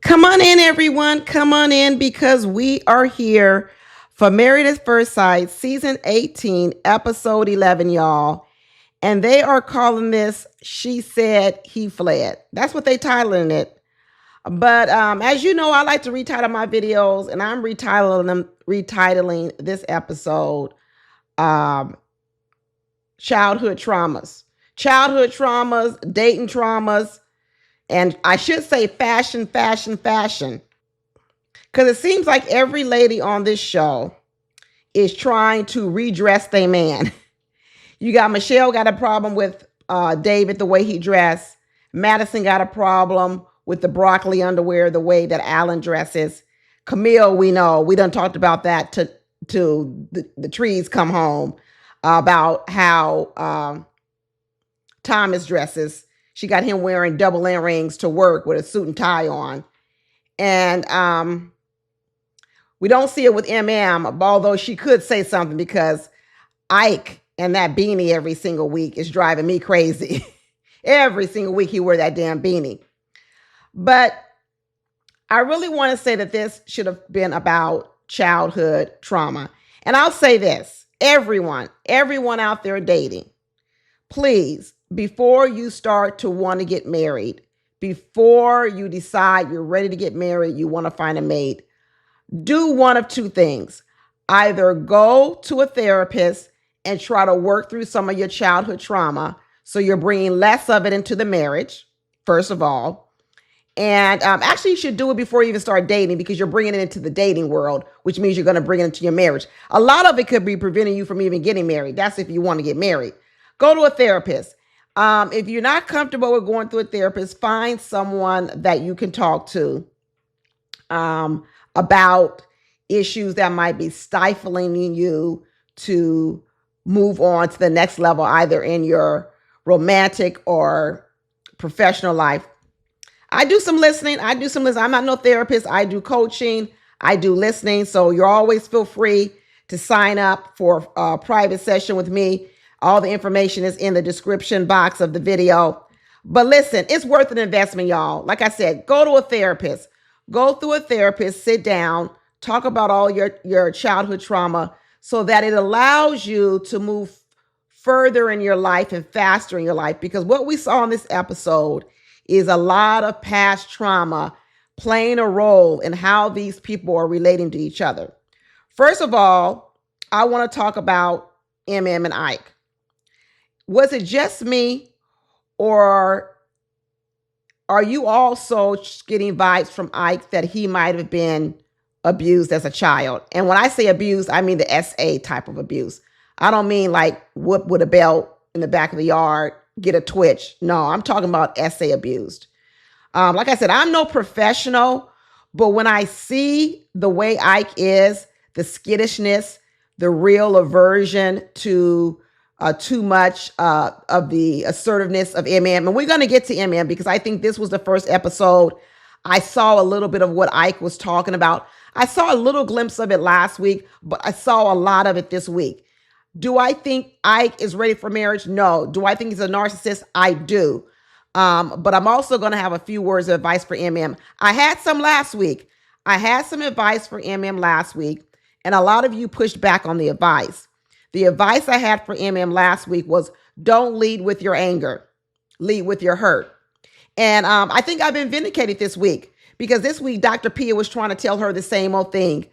Come on in, everyone. Come on in because we are here for Married at First Sight, Season 18, Episode 11, y'all. And they are calling this She Said He Fled. That's what they titling it. But as you know, I like to retitle my videos, and I'm retitling this episode Childhood Traumas. Childhood traumas, dating traumas, and I should say fashion. Because it seems like every lady on this show is trying to redress their man. You got Michelle got a problem with David, the way he dressed. Madison got a problem with the broccoli underwear, the way that Allen dresses. Camille, we know, we done talked about that to the trees come home, about how Thomas dresses. She got him wearing double earrings to work with a suit and tie on. And we don't see it with emem, although she could say something, because Ike and that beanie every single week is driving me crazy. Every single week he wear that damn beanie. But I really want to say that this should have been about childhood trauma. And I'll say this, everyone out there dating, please, before you start to want to get married, before you decide you're ready to get married, you want to find a mate, do one of two things. Either go to a therapist and try to work through some of your childhood trauma so you're bringing less of it into the marriage, first of all. And actually, you should do it before you even start dating, because you're bringing it into the dating world, which means you're going to bring it into your marriage. A lot of it could be preventing you from even getting married. That's if you want to get married. Go to a therapist. If you're not comfortable with going through a therapist, find someone that you can talk to about issues that might be stifling you to move on to the next level, either in your romantic or professional life. I do some listening. I'm not no therapist. I do coaching. I do listening. So you always feel free to sign up for a private session with me. All the information is in the description box of the video. But listen, it's worth an investment, y'all. Like I said, go to a therapist. Go through a therapist, sit down, talk about all your childhood trauma so that it allows you to move further in your life and faster in your life. Because what we saw in this episode is a lot of past trauma playing a role in how these people are relating to each other. First of all, I want to talk about emem and Ike. Was it just me, or are you also getting vibes from Ike that he might have been abused as a child? And when I say abused, I mean the SA type of abuse. I don't mean like whoop with a belt in the back of the yard, get a twitch. No, I'm talking about SA abused. Like I said, I'm no professional, but when I see the way Ike is, the skittishness, the real aversion to too much of the assertiveness of emem, and we're going to get to emem because I think this was the first episode I saw a little bit of what Ike was talking about. I saw a little glimpse of it last week, but I saw a lot of it this week. Do I think Ike is ready for marriage? No. Do I think he's a narcissist? I do. But I'm also going to have a few words of advice for emem. I had some last week. I had some advice for emem last week, and a lot of you pushed back on the advice. The advice I had for emem last week was don't lead with your anger. Lead with your hurt. And I think I've been vindicated this week, because this week Dr. Pia was trying to tell her the same old thing.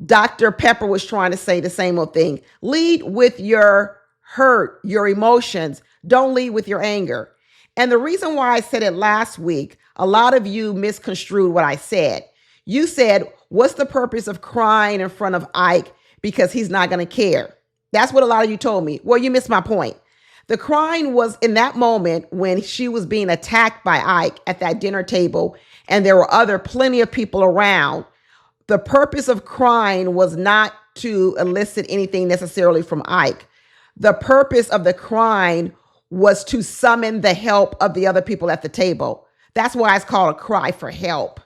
Dr. Pepper was trying to say the same old thing. Lead with your hurt, your emotions. Don't lead with your anger. And the reason why I said it last week, a lot of you misconstrued what I said. You said, what's the purpose of crying in front of Ike because he's not going to care? That's what a lot of you told me. Well, you missed my point. The crying was in that moment when she was being attacked by Ike at that dinner table, and there were plenty of people around. The purpose of crying was not to elicit anything necessarily from Ike. The purpose of the crying was to summon the help of the other people at the table. That's why it's called a cry for help.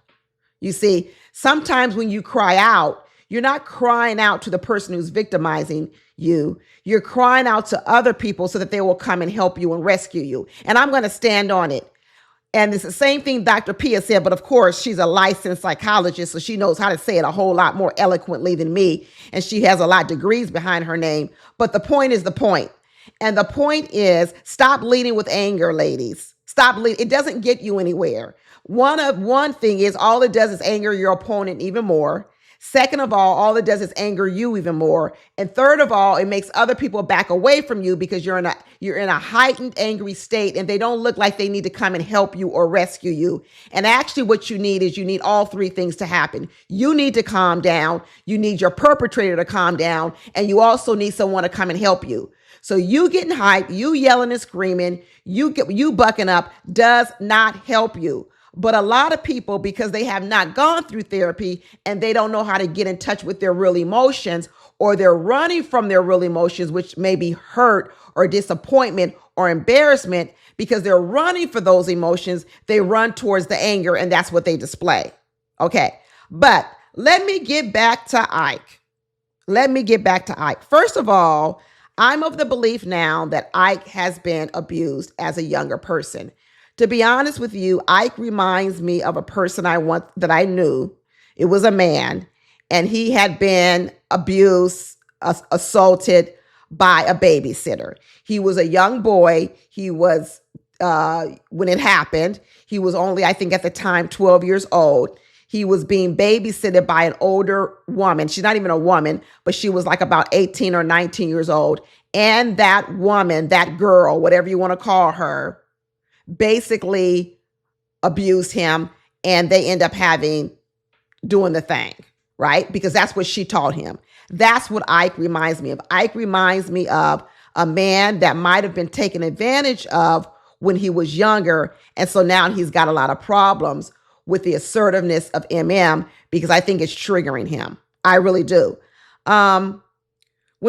You see, sometimes when you cry out, you're not crying out to the person who's victimizing you. You're crying out to other people so that they will come and help you and rescue you. And I'm going to stand on it. And it's the same thing Dr. Pia said, but of course, she's a licensed psychologist, so she knows how to say it a whole lot more eloquently than me. And she has a lot of degrees behind her name. But the point is the point. And the point is, stop leading with anger, ladies. Stop leading. It doesn't get you anywhere. One thing is, all it does is anger your opponent even more. Second of all it does is anger you even more. And third of all, it makes other people back away from you because you're in a heightened angry state and they don't look like they need to come and help you or rescue you. And actually what you need all three things to happen. You need to calm down. You need your perpetrator to calm down. And you also need someone to come and help you. So you getting hyped, you yelling and screaming, you bucking up does not help you. But a lot of people, because they have not gone through therapy and they don't know how to get in touch with their real emotions, or they're running from their real emotions, which may be hurt or disappointment or embarrassment, because they're running for those emotions, they run towards the anger and that's what they display. Okay. But let me get back to Ike. First of all, I'm of the belief now that Ike has been abused as a younger person. To be honest with you, Ike reminds me of a person that I knew. It was a man, and he had been abused, assaulted by a babysitter. He was a young boy. He was, when it happened, he was only, I think at the time, 12 years old. He was being babysitted by an older woman. She's not even a woman, but she was like about 18 or 19 years old. And that woman, that girl, whatever you want to call her, basically abused him, and they end up doing the thing, right? Because that's what she taught him. That's what Ike reminds me of. Ike reminds me of a man that might have been taken advantage of when he was younger. And so now he's got a lot of problems with the assertiveness of emem, because I think it's triggering him. I really do. When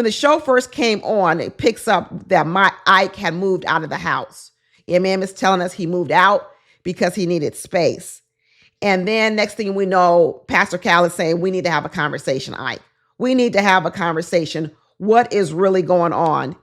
the show first came on, it picks up that Ike had moved out of the house. Emem is telling us he moved out because he needed space. And then next thing we know, Pastor Cal is saying, we need to have a conversation, Ike. We need to have a conversation. What is really going on?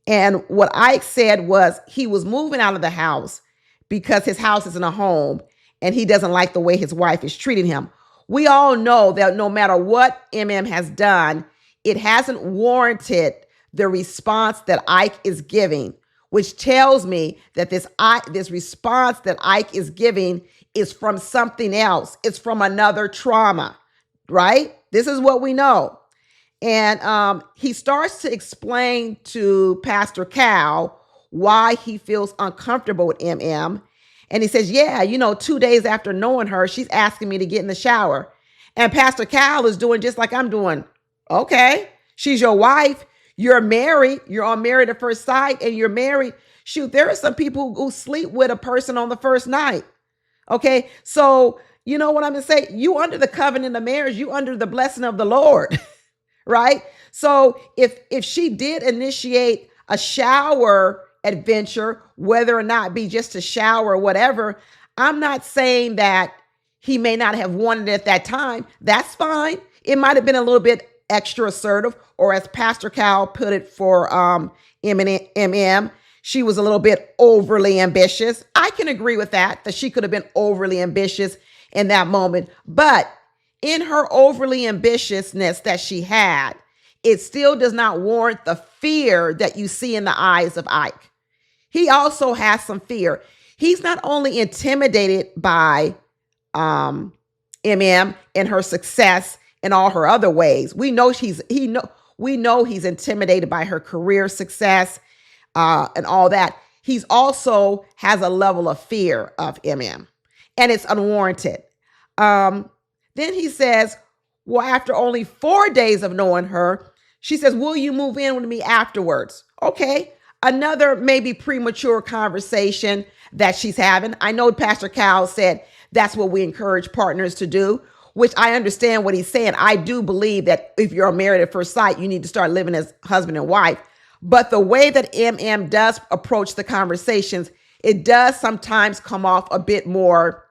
And what Ike said was he was moving out of the house because his house isn't a home and he doesn't like the way his wife is treating him. We all know that no matter what emem has done, it hasn't warranted the response that Ike is giving, which tells me that this response that Ike is giving is from something else. It's from another trauma, right? This is what we know. And he starts to explain to Pastor Cal why he feels uncomfortable with emem. And he says, 2 days after knowing her, she's asking me to get in the shower. And Pastor Cal is doing just like I'm doing. Okay, she's your wife. You're married. You're on Married at First Sight, and you're married. Shoot, there are some people who sleep with a person on the first night. Okay, so you know what I'm going to say? You under the covenant of marriage, you under the blessing of the Lord, right? So if she did initiate a shower adventure, whether or not be just a shower or whatever, I'm not saying that he may not have wanted it at that time. That's fine. It might have been a little bit extra assertive, or as Pastor Cal put it for emem, she was a little bit overly ambitious. I can agree with that she could have been overly ambitious in that moment. But in her overly ambitiousness that she had, it still does not warrant the fear that you see in the eyes of Ike. He also has some fear. He's not only intimidated by emem and her success in all her other ways. We know he's intimidated by her career success and all that. He's also has a level of fear of emem, and it's unwarranted. Then he says, well, after only 4 days of knowing her, she says, will you move in with me afterwards? Okay. Another maybe premature conversation that she's having. I know Pastor Cal said that's what we encourage partners to do, which I understand what he's saying. I do believe that if you're married at first sight, you need to start living as husband and wife. But the way that emem does approach the conversations, it does sometimes come off a bit more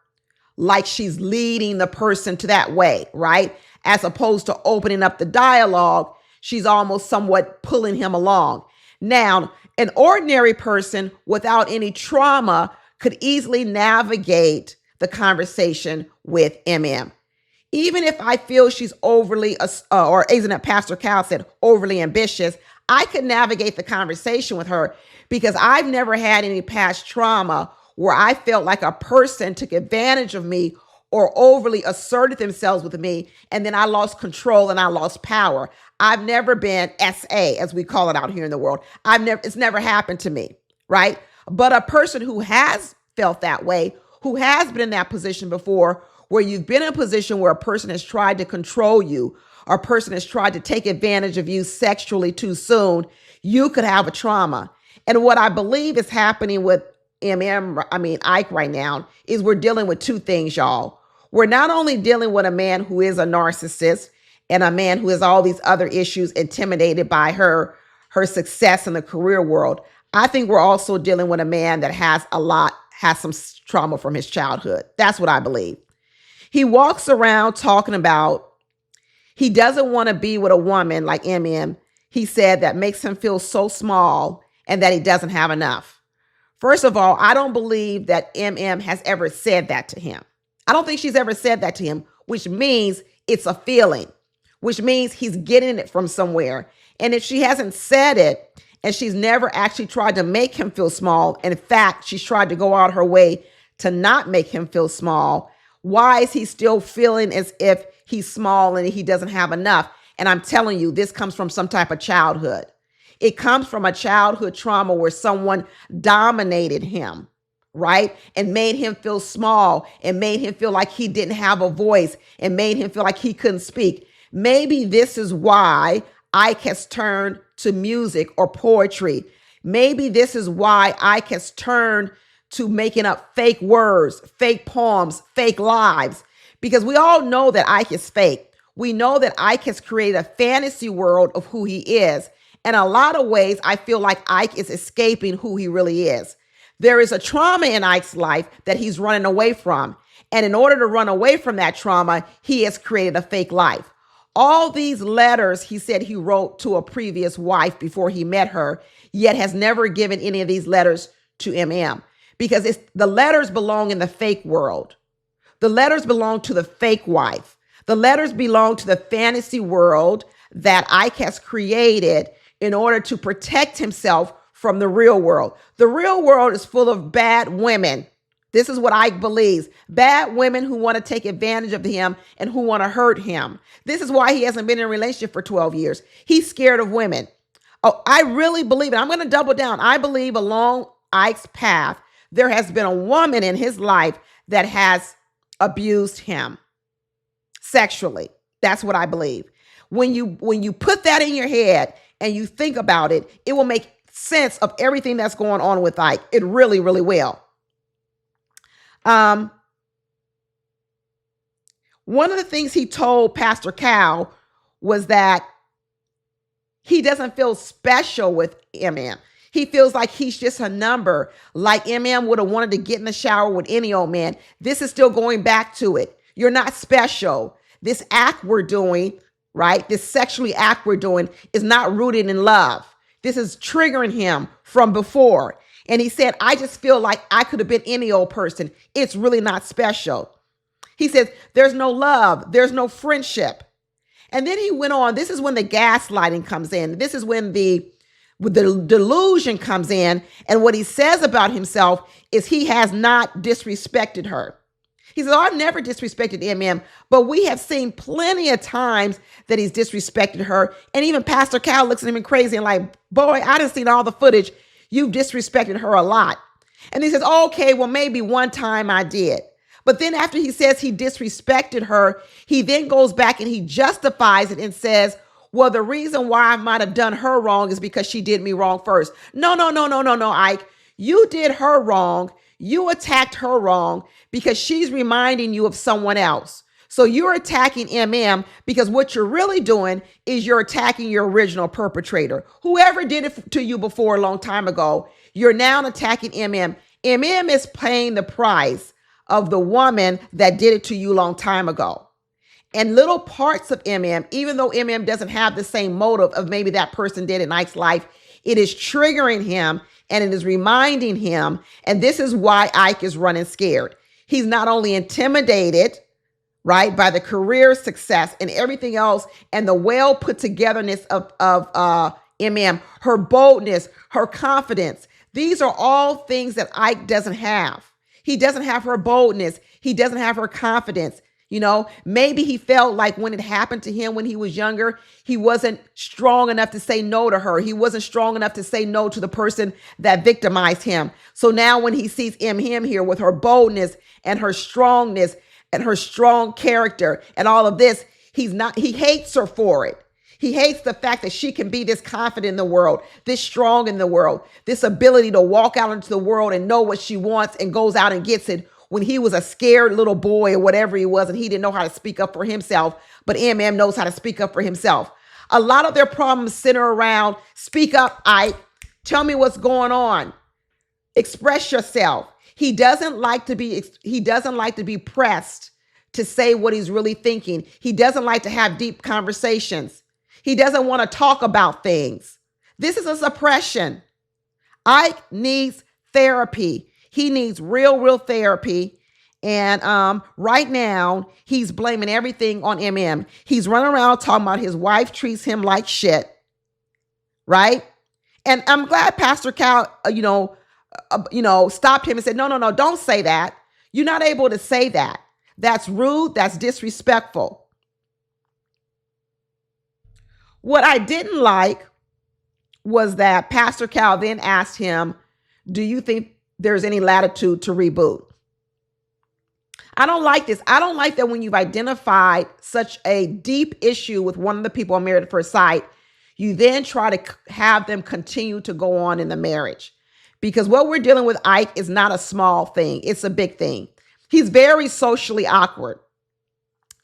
like she's leading the person to that way, right? As opposed to opening up the dialogue, she's almost somewhat pulling him along. Now, an ordinary person without any trauma could easily navigate the conversation with MM. Even if I feel she's overly, or isn't it Pastor Cal said, overly ambitious, I could navigate the conversation with her because I've never had any past trauma where I felt like a person took advantage of me or overly asserted themselves with me, and then I lost control and I lost power. I've never been SA, as we call it out here in the world. It's never happened to me, right? But a person who has felt that way, who has been in that position before, where you've been in a position where a person has tried to control you, or a person has tried to take advantage of you sexually too soon, you could have a trauma. And what I believe is happening with Ike right now is we're dealing with two things, y'all. We're not only dealing with a man who is a narcissist and a man who has all these other issues, intimidated by her success in the career world. I think we're also dealing with a man that has some trauma from his childhood. That's what I believe. He walks around talking about he doesn't want to be with a woman like he said, that makes him feel so small and that he doesn't have enough. First of all, I don't believe that has ever said that to him. I don't think she's ever said that to him, which means it's a feeling, which means he's getting it from somewhere. And if she hasn't said it and she's never actually tried to make him feel small, in fact, she's tried to go out her way to not make him feel small, why is he still feeling as if he's small and he doesn't have enough? And I'm telling you, this comes from some type of childhood. It comes from a childhood trauma where someone dominated him, right? And made him feel small and made him feel like he didn't have a voice and made him feel like he couldn't speak. Maybe this is why Ike has turned to music or poetry. Maybe this is why Ike has turned to making up fake words, fake poems, fake lives, because we all know that Ike is fake. We know that Ike has created a fantasy world of who he is. In a lot of ways, I feel like Ike is escaping who he really is. There is a trauma in Ike's life that he's running away from. And in order to run away from that trauma, he has created a fake life. All these letters he said he wrote to a previous wife before he met her, yet has never given any of these letters to because the letters belong in the fake world. The letters belong to the fake wife. The letters belong to the fantasy world that Ike has created in order to protect himself from the real world. The real world is full of bad women. This is what Ike believes. Bad women who want to take advantage of him and who want to hurt him. This is why he hasn't been in a relationship for 12 years. He's scared of women. Oh, I really believe it. I'm going to double down. I believe along Ike's path, there has been a woman in his life that has abused him sexually. That's what I believe. When you put that in your head and you think about it, it will make sense of everything that's going on with Ike. It really, really will. One of the things he told Pastor Cal was that he doesn't feel special with He feels like he's just a number, like would have wanted to get in the shower with any old man. This is still going back to it. You're not special. This act we're doing, right? This sexually act we're doing is not rooted in love. This is triggering him from before. And he said, I just feel like I could have been any old person. It's really not special. He says, there's no love. There's no friendship. And then he went on. This is when the gaslighting comes in. This is when the delusion comes in. And what he says about himself is he has not disrespected her. He says, I've never disrespected but we have seen plenty of times that he's disrespected her. And even Pastor Cal looks at him crazy and like, boy, I done seen all the footage. You've disrespected her a lot. And he says, okay, well, maybe one time I did. But then after he says he disrespected her, he then goes back and he justifies it and says, well, the reason why I might have done her wrong is because she did me wrong first. No, Ike. You did her wrong. You attacked her wrong because she's reminding you of someone else. So you're attacking because what you're really doing is you're attacking your original perpetrator. Whoever did it to you before a long time ago, you're now attacking is paying the price of the woman that did it to you a long time ago. And little parts of even though doesn't have the same motive of maybe that person did in Ike's life, it is triggering him And it is reminding him, and this is why Ike is running scared. He's not only intimidated, right, by the career success and everything else, and the well put togetherness of MM, her boldness, her confidence. These are all things that Ike doesn't have. He doesn't have her boldness. He doesn't have her confidence. You know, maybe he felt like when it happened to him when he was younger, he wasn't strong enough to say no to her. He wasn't strong enough to say no to the person that victimized him. So now when he sees him here with her boldness and her strongness and her strong character and all of this, he hates her for it. He hates the fact that she can be this confident in the world, this strong in the world, this ability to walk out into the world and know what she wants and goes out and gets it, when he was a scared little boy or whatever he was, and he didn't know how to speak up for himself, but MM knows how to speak up for himself. A lot of their problems center around, speak up, Ike. Tell me what's going on. Express yourself. He doesn't like to be pressed to say what he's really thinking. He doesn't like to have deep conversations. He doesn't want to talk about things. This is a suppression. Ike needs therapy. He needs real therapy. And right now, he's blaming everything on MM. He's running around talking about his wife treats him like shit. Right? And I'm glad Pastor Cal, stopped him and said, no, don't say that. You're not able to say that. That's rude. That's disrespectful. What I didn't like was that Pastor Cal then asked him, do you think there's any latitude to reboot? I don't like this. I don't like that when you've identified such a deep issue with one of the people on Married at First Sight, you then try to have them continue to go on in the marriage. Because what we're dealing with Ike is not a small thing. It's a big thing. He's very socially awkward.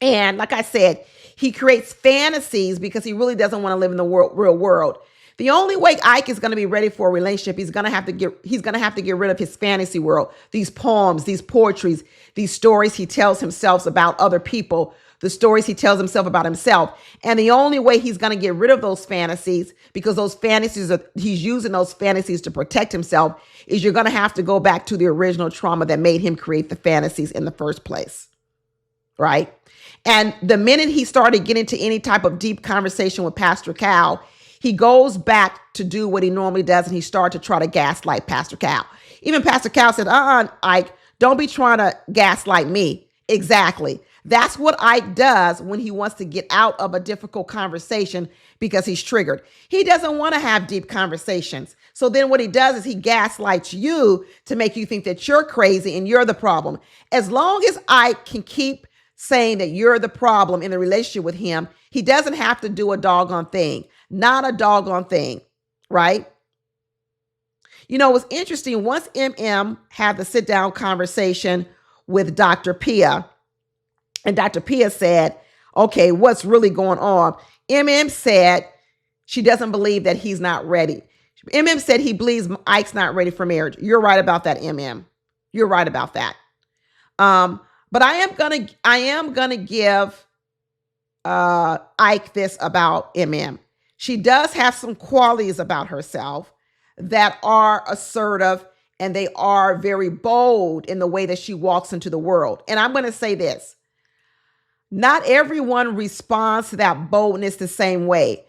And like I said, he creates fantasies because he really doesn't want to live in the real world. The only way Ike is going to be ready for a relationship, he's going to have to get rid of his fantasy world, these poems, these poetries, these stories he tells himself about other people, the stories he tells himself about himself. And the only way he's going to get rid of those fantasies, because he's using those fantasies to protect himself, is you're going to have to go back to the original trauma that made him create the fantasies in the first place. Right? And the minute he started getting into any type of deep conversation with Pastor Cal, he goes back to do what he normally does, and he started to try to gaslight Pastor Cal. Even Pastor Cal said, Ike, don't be trying to gaslight me. Exactly. That's what Ike does when he wants to get out of a difficult conversation because he's triggered. He doesn't want to have deep conversations. So then what he does is he gaslights you to make you think that you're crazy and you're the problem. As long as Ike can keep saying that you're the problem in the relationship with him, he doesn't have to do a doggone thing. Not a doggone thing, right? You know, it was interesting. Once MM had the sit-down conversation with Dr. Pia, and Dr. Pia said, okay, what's really going on? MM said she doesn't believe that he's not ready. MM said he believes Ike's not ready for marriage. You're right about that, MM. You're right about that. But I am gonna give Ike this about MM. She does have some qualities about herself that are assertive, and they are very bold in the way that she walks into the world. And I'm going to say this. Not everyone responds to that boldness the same way.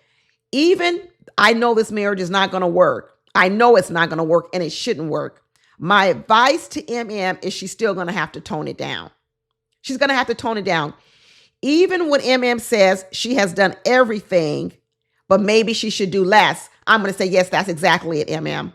Even I know this marriage is not going to work. I know it's not going to work, and it shouldn't work. My advice to MM is she's still going to have to tone it down. She's going to have to tone it down. Even when MM says she has done everything, but maybe she should do less, I'm going to say, yes, that's exactly it, MM.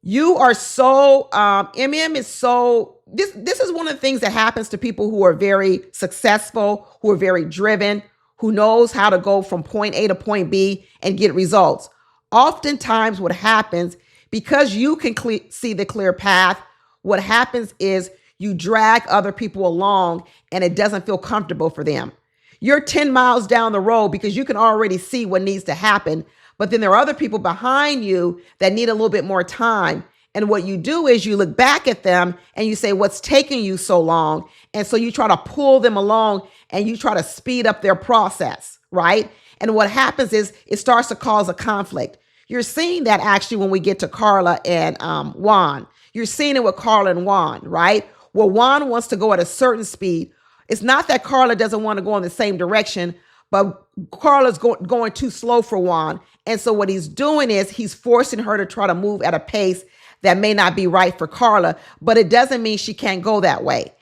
You are so, MM is so, this is one of the things that happens to people who are very successful, who are very driven, who knows how to go from point A to point B and get results. Oftentimes what happens, because you can see the clear path, what happens is you drag other people along and it doesn't feel comfortable for them. You're 10 miles down the road because you can already see what needs to happen. But then there are other people behind you that need a little bit more time. And what you do is you look back at them and you say, what's taking you so long? And so you try to pull them along and you try to speed up their process, right? And what happens is it starts to cause a conflict. You're seeing that actually when we get to Karla and Juan. You're seeing it with Karla and Juan, right? Well, Juan wants to go at a certain speed. It's not that Karla doesn't want to go in the same direction, but Karla's going too slow for Juan. And so what he's doing is he's forcing her to try to move at a pace that may not be right for Karla, but it doesn't mean she can't go that way.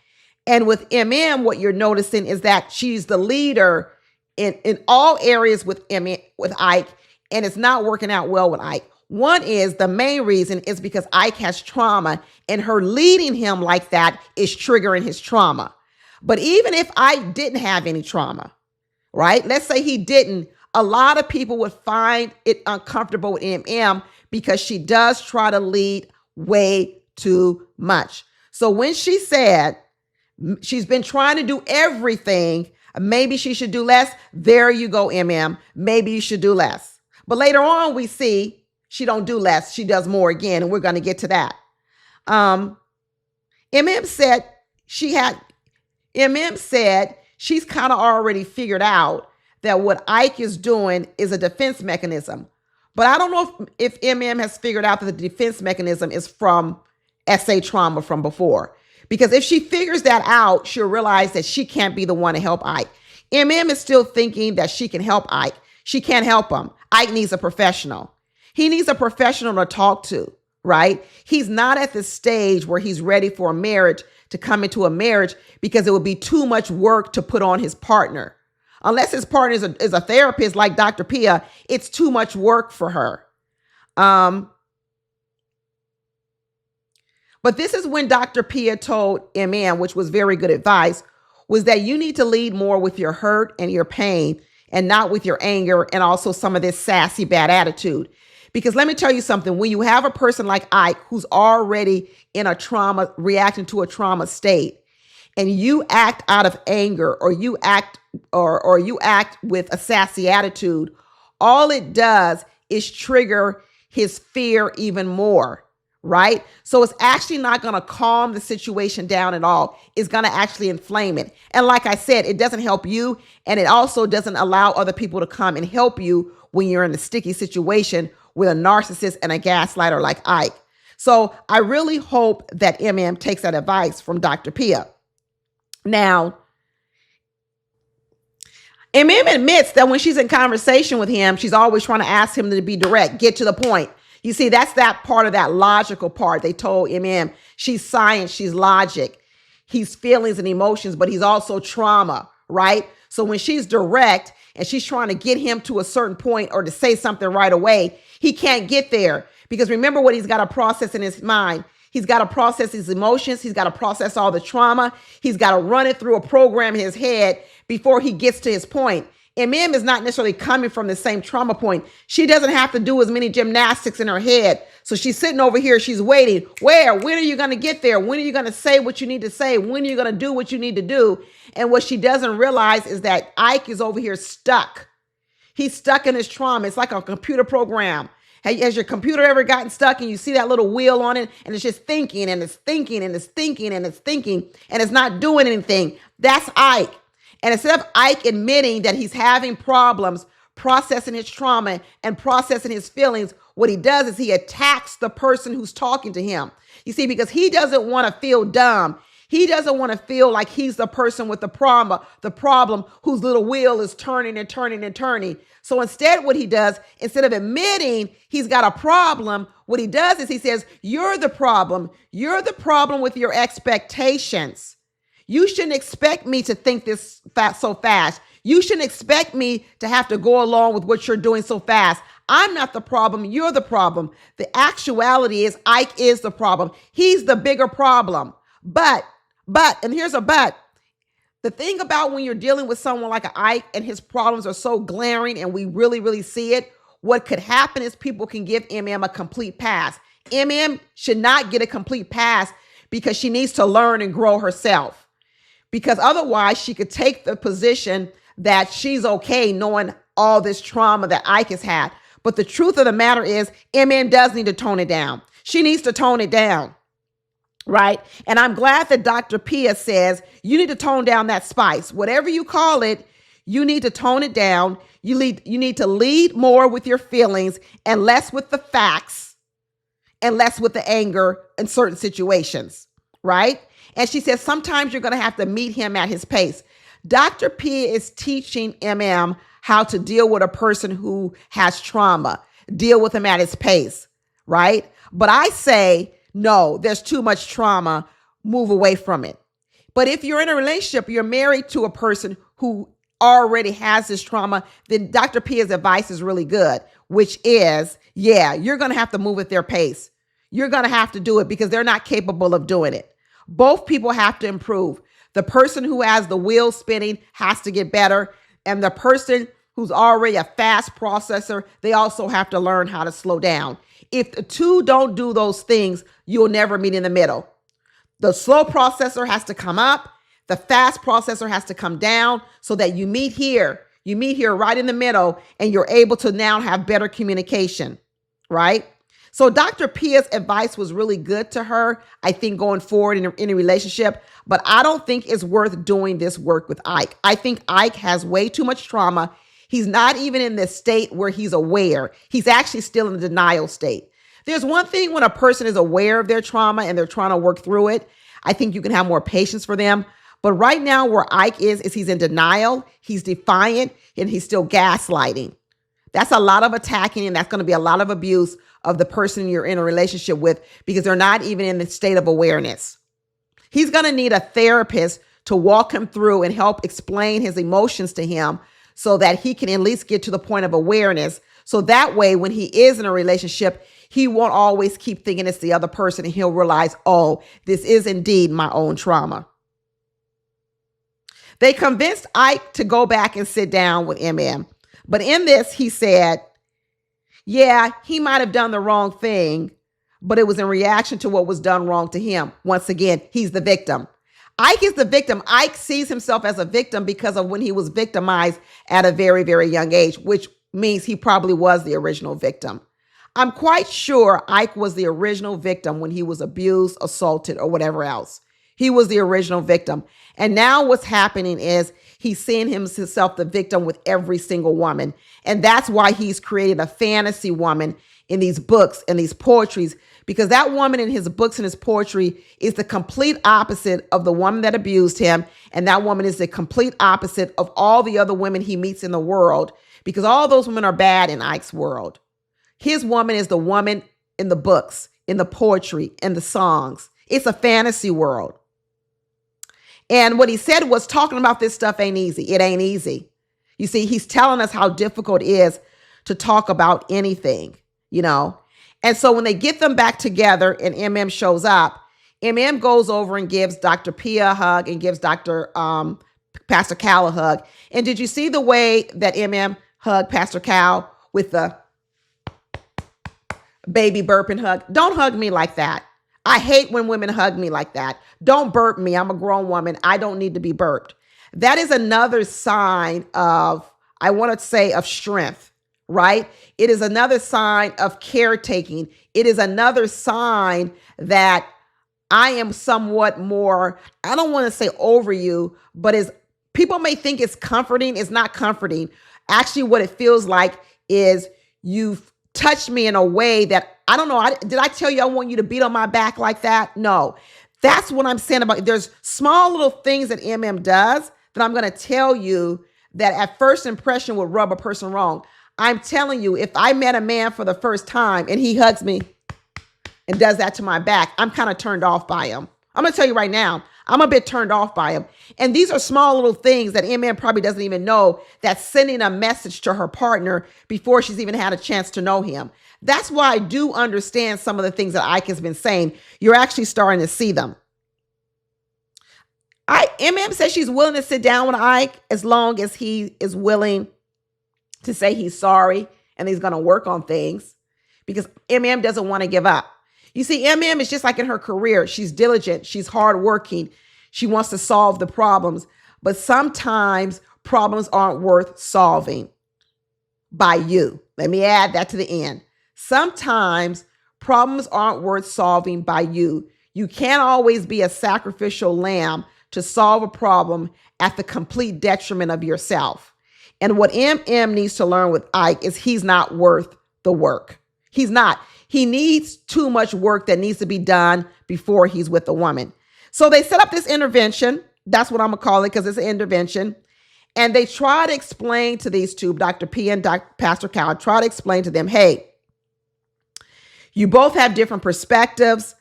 And with emem, what you're noticing is that she's the leader in all areas with Ike, and it's not working out well with Ike. One is the main reason is because Ike has trauma, and her leading him like that is triggering his trauma. But even if Ike didn't have any trauma, right? Let's say he didn't, a lot of people would find it uncomfortable with emem because she does try to lead way too much. So when she said she's been trying to do everything, maybe she should do less, there you go, emem. Maybe you should do less. But later on, we see she don't do less. She does more again, and we're going to get to that. Emem said she's kind of already figured out that what Ike is doing is a defense mechanism. But I don't know if emem has figured out that the defense mechanism is from SA trauma from before. Because if she figures that out, she'll realize that she can't be the one to help Ike. Emem is still thinking that she can help Ike. She can't help him. Ike needs a professional. He needs a professional to talk to, right? He's not at the stage where he's ready for a marriage, to come into a marriage, because it would be too much work to put on his partner. Unless his partner is a therapist like Dr. Pia, it's too much work for her. But this is when Dr. Pia told emem, which was very good advice, was that you need to lead more with your hurt and your pain and not with your anger and also some of this sassy bad attitude. Because let me tell you something, when you have a person like Ike who's already in a trauma, reacting to a trauma state, and you act out of anger or you act with a sassy attitude, all it does is trigger his fear even more, right? So it's actually not going to calm the situation down at all. It's going to actually inflame it. And like I said, it doesn't help you, and it also doesn't allow other people to come and help you when you're in a sticky situation with a narcissist and a gaslighter like Ike. So I really hope that emem takes that advice from Dr. Pia. Now, emem admits that when she's in conversation with him, she's always trying to ask him to be direct, get to the point. You see, that's that part of that logical part. They told emem she's science, she's logic. He's feelings and emotions, but he's also trauma, right? So when she's direct and she's trying to get him to a certain point or to say something right away, he can't get there, because remember what he's got to process in his mind. He's got to process his emotions. He's got to process all the trauma. He's got to run it through a program in his head before he gets to his point. Emem is not necessarily coming from the same trauma point. She doesn't have to do as many gymnastics in her head. So she's sitting over here. She's waiting. When are you going to get there? When are you going to say what you need to say? When are you going to do what you need to do? And what she doesn't realize is that Ike is over here stuck. He's stuck in his trauma. It's like a computer program. Has your computer ever gotten stuck and you see that little wheel on it and it's just thinking and it's thinking and it's thinking and it's thinking and it's not doing anything? That's Ike. And instead of Ike admitting that he's having problems processing his trauma and processing his feelings, what he does is he attacks the person who's talking to him. You see, because he doesn't want to feel dumb. He doesn't want to feel like he's the person with the problem whose little wheel is turning and turning and turning. So instead, what he does, instead of admitting he's got a problem, what he does is he says, you're the problem. You're the problem with your expectations. You shouldn't expect me to think this so fast. You shouldn't expect me to have to go along with what you're doing so fast. I'm not the problem. You're the problem. The actuality is Ike is the problem. He's the bigger problem. But, and here's a but. The thing about when you're dealing with someone like an Ike and his problems are so glaring and we really, really see it, what could happen is people can give emem a complete pass. Emem should not get a complete pass because she needs to learn and grow herself. Because otherwise she could take the position that she's okay knowing all this trauma that Ike has had. But the truth of the matter is emem does need to tone it down. She needs to tone it down. Right. And I'm glad that Dr. Pia says you need to tone down that spice. Whatever you call it, you need to tone it down. You need to lead more with your feelings and less with the facts and less with the anger in certain situations, right? And she says sometimes you're going to have to meet him at his pace. Dr. P is teaching MM how to deal with a person who has trauma, deal with him at his pace, right? But I say, no, there's too much trauma, move away from it. But if you're in a relationship, you're married to a person who already has this trauma, then Dr. P's advice is really good, which is, yeah, you're going to have to move at their pace. You're going to have to do it because they're not capable of doing it. Both people have to improve. The person who has the wheel spinning has to get better. And the person who's already a fast processor, they also have to learn how to slow down. If the two don't do those things, you'll never meet in the middle. The slow processor has to come up. The fast processor has to come down so that you meet here. You meet here right in the middle and you're able to now have better communication, right? So Dr. Pia's advice was really good to her, I think, going forward in a relationship, but I don't think it's worth doing this work with Ike. I think Ike has way too much trauma. He's not even in this state where he's aware. He's actually still in the denial state. There's one thing when a person is aware of their trauma and they're trying to work through it. I think you can have more patience for them. But right now where Ike is he's in denial, he's defiant, and he's still gaslighting. That's a lot of attacking, and that's going to be a lot of abuse of the person you're in a relationship with because they're not even in the state of awareness. He's going to need a therapist to walk him through and help explain his emotions to him so that he can at least get to the point of awareness. So that way, when he is in a relationship, he won't always keep thinking it's the other person, and he'll realize, oh, this is indeed my own trauma. They convinced Ike to go back and sit down with MM. But in this, he said, yeah, he might have done the wrong thing, but it was in reaction to what was done wrong to him. Once again, he's the victim. Ike is the victim. Ike sees himself as a victim because of when he was victimized at a very, very young age, which means he probably was the original victim. I'm quite sure Ike was the original victim when he was abused, assaulted, or whatever else. He was the original victim. And now what's happening is he's seeing himself the victim with every single woman. And that's why he's created a fantasy woman in these books and these poetries, because that woman in his books and his poetry is the complete opposite of the woman that abused him. And that woman is the complete opposite of all the other women he meets in the world, because all those women are bad in Ike's world. His woman is the woman in the books, in the poetry, in the songs. It's a fantasy world. And what he said was, talking about this stuff ain't easy. It ain't easy. You see, he's telling us how difficult it is to talk about anything, you know. And so when they get them back together and MM shows up, MM goes over and gives Dr. Pia a hug and gives Pastor Cal a hug. And did you see the way that MM hugged Pastor Cal with the baby burping hug? Don't hug me like that. I hate when women hug me like that. Don't burp me. I'm a grown woman. I don't need to be burped. That is another sign of, I want to say, of strength, right? It is another sign of caretaking. It is another sign that I am somewhat more, I don't want to say over you, but is people may think it's comforting. It's not comforting. Actually, what it feels like is you've touched me in a way that, I don't know. Did I tell you I want you to beat on my back like that? No. That's what I'm saying about, there's small little things that MM does that I'm going to tell you that at first impression would rub a person wrong. I'm telling you, if I met a man for the first time and he hugs me and does that to my back, I'm kind of turned off by him. I'm going to tell you right now, I'm a bit turned off by him. And these are small little things that MM probably doesn't even know, that's sending a message to her partner before she's even had a chance to know him. That's why I do understand some of the things that Ike has been saying. You're actually starting to see them. MM says she's willing to sit down with Ike as long as he is willing to say he's sorry and he's going to work on things, because MM doesn't want to give up. You see, MM is just like in her career. She's diligent. She's hardworking. She wants to solve the problems, but sometimes problems aren't worth solving by you. Let me add that to the end. Sometimes problems aren't worth solving by you. You can't always be a sacrificial lamb to solve a problem at the complete detriment of yourself. And what MM needs to learn with Ike is he's not worth the work. He's not. He needs too much work that needs to be done before he's with the woman. So they set up this intervention. That's what I'm going to call it because it's an intervention. And they try to explain to these two, Dr. P and Pastor Cal, try to explain to them, hey, you both have different perspectives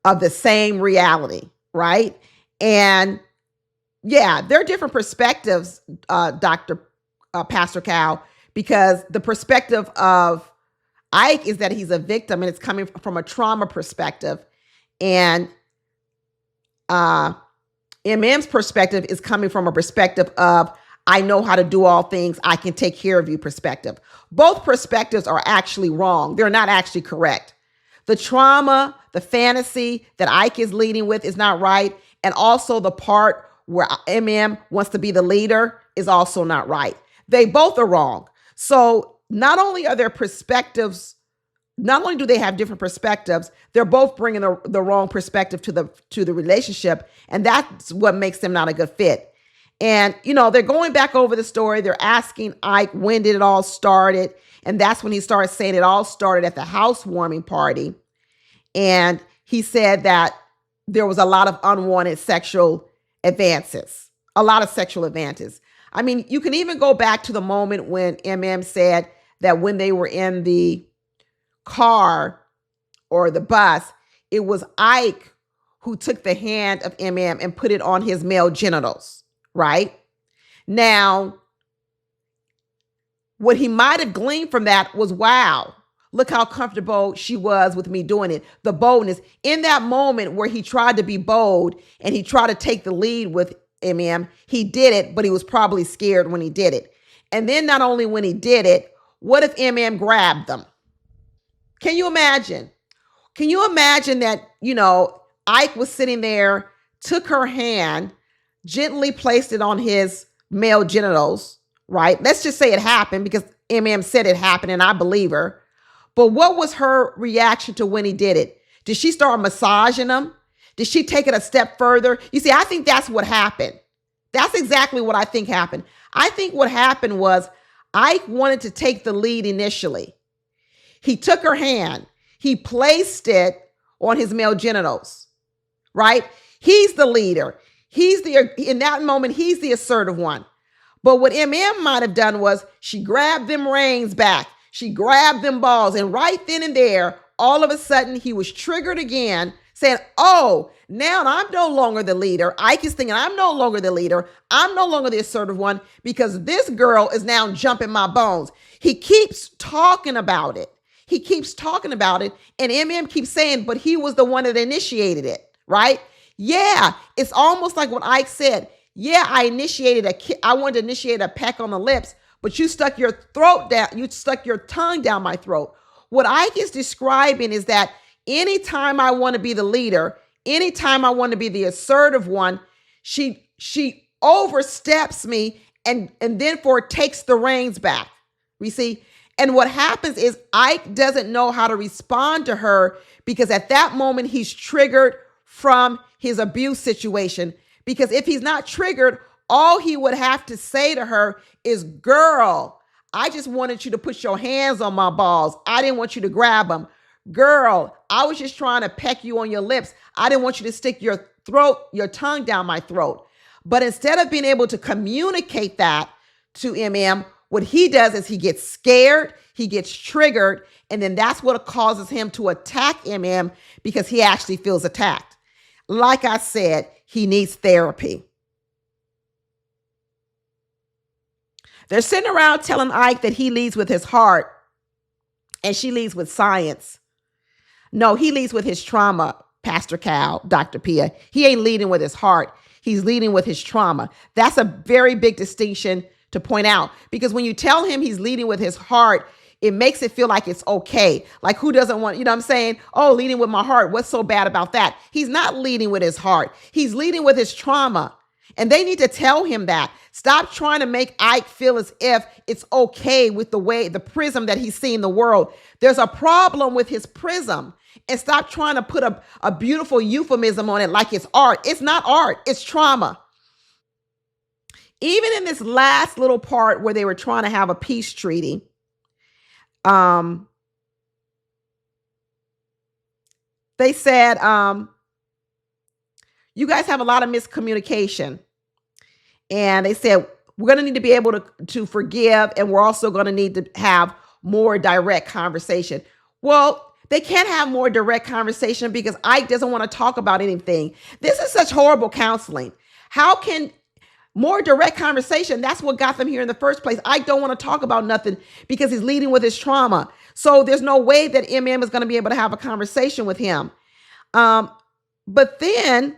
of the same reality, right? And yeah, there are different perspectives, Dr. Pastor Cal, because the perspective of Ike is that he's a victim and it's coming from a trauma perspective. And MM's perspective is coming from a perspective of, I know how to do all things, I can take care of you perspective. Both perspectives are actually wrong. They're not actually correct. The trauma, the fantasy that Ike is leading with is not right. And also the part where MM wants to be the leader is also not right. They both are wrong. So not only are their perspectives, not only do they have different perspectives, they're both bringing the wrong perspective to the relationship. And that's what makes them not a good fit. And, they're going back over the story. They're asking Ike, when did it all started? And that's when he started saying it all started at the housewarming party. And he said that there was a lot of unwanted sexual advances, a lot of sexual advances. I mean, you can even go back to the moment when MM said that when they were in the car or the bus, it was Ike who took the hand of MM and put it on his male genitals, right? Now, what he might have gleaned from that was, wow, look how comfortable she was with me doing it. The boldness in that moment where he tried to be bold and he tried to take the lead with MM, he did it, but he was probably scared when he did it. And then not only when he did it, what if MM grabbed them? Can you imagine? Can you imagine that, Ike was sitting there, took her hand, gently placed it on his male genitals, right? Let's just say it happened because MM said it happened and I believe her. But what was her reaction to when he did it? Did she start massaging him? Did she take it a step further? You see, I think that's what happened. That's exactly what I think happened. I think what happened was Ike wanted to take the lead initially. He took her hand. He placed it on his male genitals, right? He's the leader. In that moment, he's the assertive one. But what MM might have done was she grabbed them reins back. She grabbed them balls. And right then and there, all of a sudden, he was triggered again, saying, oh, now I'm no longer the leader. Ike is thinking, I'm no longer the leader. I'm no longer the assertive one because this girl is now jumping my bones. He keeps talking about it. He keeps talking about it. And MM keeps saying, but he was the one that initiated it, right? Yeah, it's almost like what Ike said. Yeah, I wanted to initiate a peck on the lips, but you stuck your throat down. You stuck your tongue down my throat. What Ike is describing is that anytime I want to be the leader, anytime I want to be the assertive one, she oversteps me and therefore takes the reins back. You see? And what happens is Ike doesn't know how to respond to her because at that moment he's triggered from his abuse situation. Because if he's not triggered, all he would have to say to her is, girl, I just wanted you to put your hands on my balls. I didn't want you to grab them. Girl, I was just trying to peck you on your lips. I didn't want you to stick your tongue down my throat. But instead of being able to communicate that to MM, what he does is he gets scared, he gets triggered, and then that's what causes him to attack MM because he actually feels attacked. Like I said, he needs therapy. They're sitting around telling Ike that he leads with his heart and she leads with science. No, he leads with his trauma, Pastor Cal, Dr. Pia. He ain't leading with his heart. He's leading with his trauma. That's a very big distinction to point out because when you tell him he's leading with his heart, it makes it feel like it's okay. Like who doesn't want, you know what I'm saying? Oh, leading with my heart. What's so bad about that? He's not leading with his heart. He's leading with his trauma. And they need to tell him that. Stop trying to make Ike feel as if it's okay with the prism that he's seeing the world. There's a problem with his prism. And stop trying to put a beautiful euphemism on it like it's art. It's not art. It's trauma. Even in this last little part where they were trying to have a peace treaty, they said, you guys have a lot of miscommunication. And they said, we're going to need to be able to forgive, and we're also going to need to have more direct conversation. Well, they can't have more direct conversation because Ike doesn't want to talk about anything. This is such horrible counseling. How can more direct conversation? That's what got them here in the first place. Ike don't want to talk about nothing because he's leading with his trauma. So there's no way that emem is going to be able to have a conversation with him. But then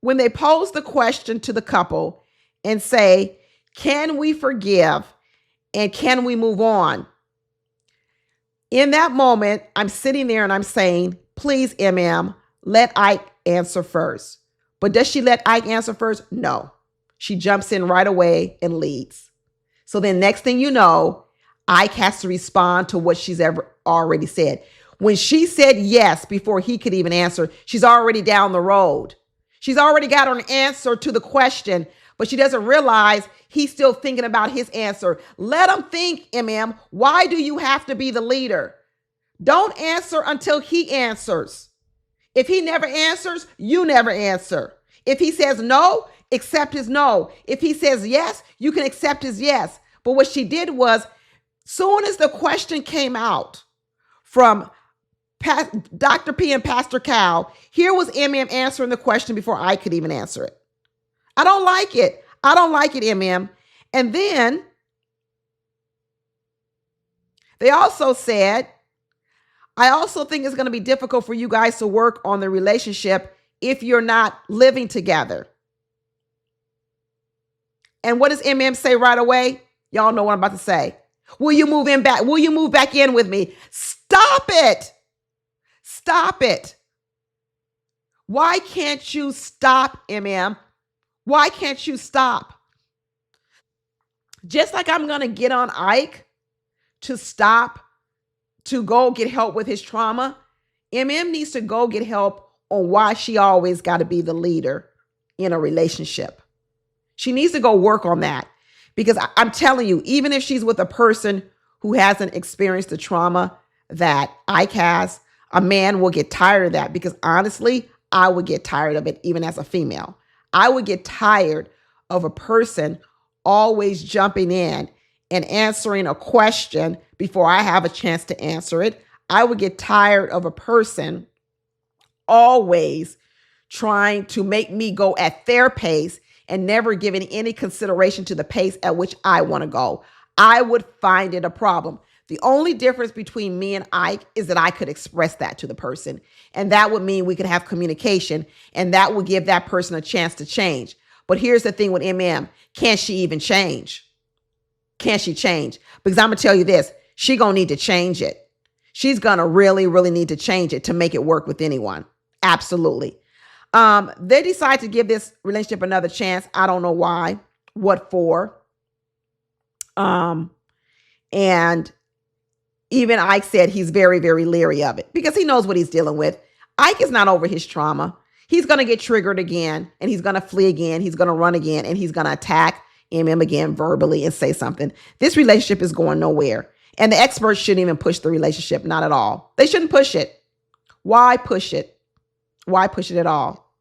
when they pose the question to the couple and say, can we forgive and can we move on? In that moment, I'm sitting there and I'm saying, please, emem, let Ike answer first. But does she let Ike answer first? No. She jumps in right away and leads. So then next thing you know, Ike has to respond to what she's already said. When she said yes before he could even answer, she's already down the road. She's already got an answer to the question, but she doesn't realize he's still thinking about his answer. Let him think, emem. Why do you have to be the leader? Don't answer until he answers. If he never answers, you never answer. If he says no, accept his no. If he says yes, you can accept his yes. But what she did was, soon as the question came out from Dr. P and Pastor Cal, here was emem answering the question before I could even answer it. I don't like it. I don't like it, emem. And then they also said, I also think it's going to be difficult for you guys to work on the relationship if you're not living together. And what does emem say right away? Y'all know what I'm about to say. Will you move in back? Will you move back in with me? Stop it. Stop it. Why can't you stop, emem? Why can't you stop? Just like I'm going to get on Ike to stop, to go get help with his trauma, emem needs to go get help on why she always got to be the leader in a relationship. She needs to go work on that, because I'm telling you, even if she's with a person who hasn't experienced the trauma that Ike has, a man will get tired of that, because honestly, I would get tired of it even as a female. I would get tired of a person always jumping in and answering a question before I have a chance to answer it. I would get tired of a person always trying to make me go at their pace and never giving any consideration to the pace at which I want to go. I would find it a problem. The only difference between me and Ike is that I could express that to the person. And that would mean we could have communication, and that would give that person a chance to change. But here's the thing with emem. Can she even change? Can she change? Because I'm going to tell you this, she going to need to change it. She's going to really, really need to change it to make it work with anyone. Absolutely. They decide to give this relationship another chance. I don't know why, what for. And even Ike said he's very, very leery of it because he knows what he's dealing with. Ike is not over his trauma. He's going to get triggered again, and he's going to flee again. He's going to run again, and he's going to attack emem again verbally and say something. This relationship is going nowhere. And the experts shouldn't even push the relationship, not at all. They shouldn't push it. Why push it? Why push it at all?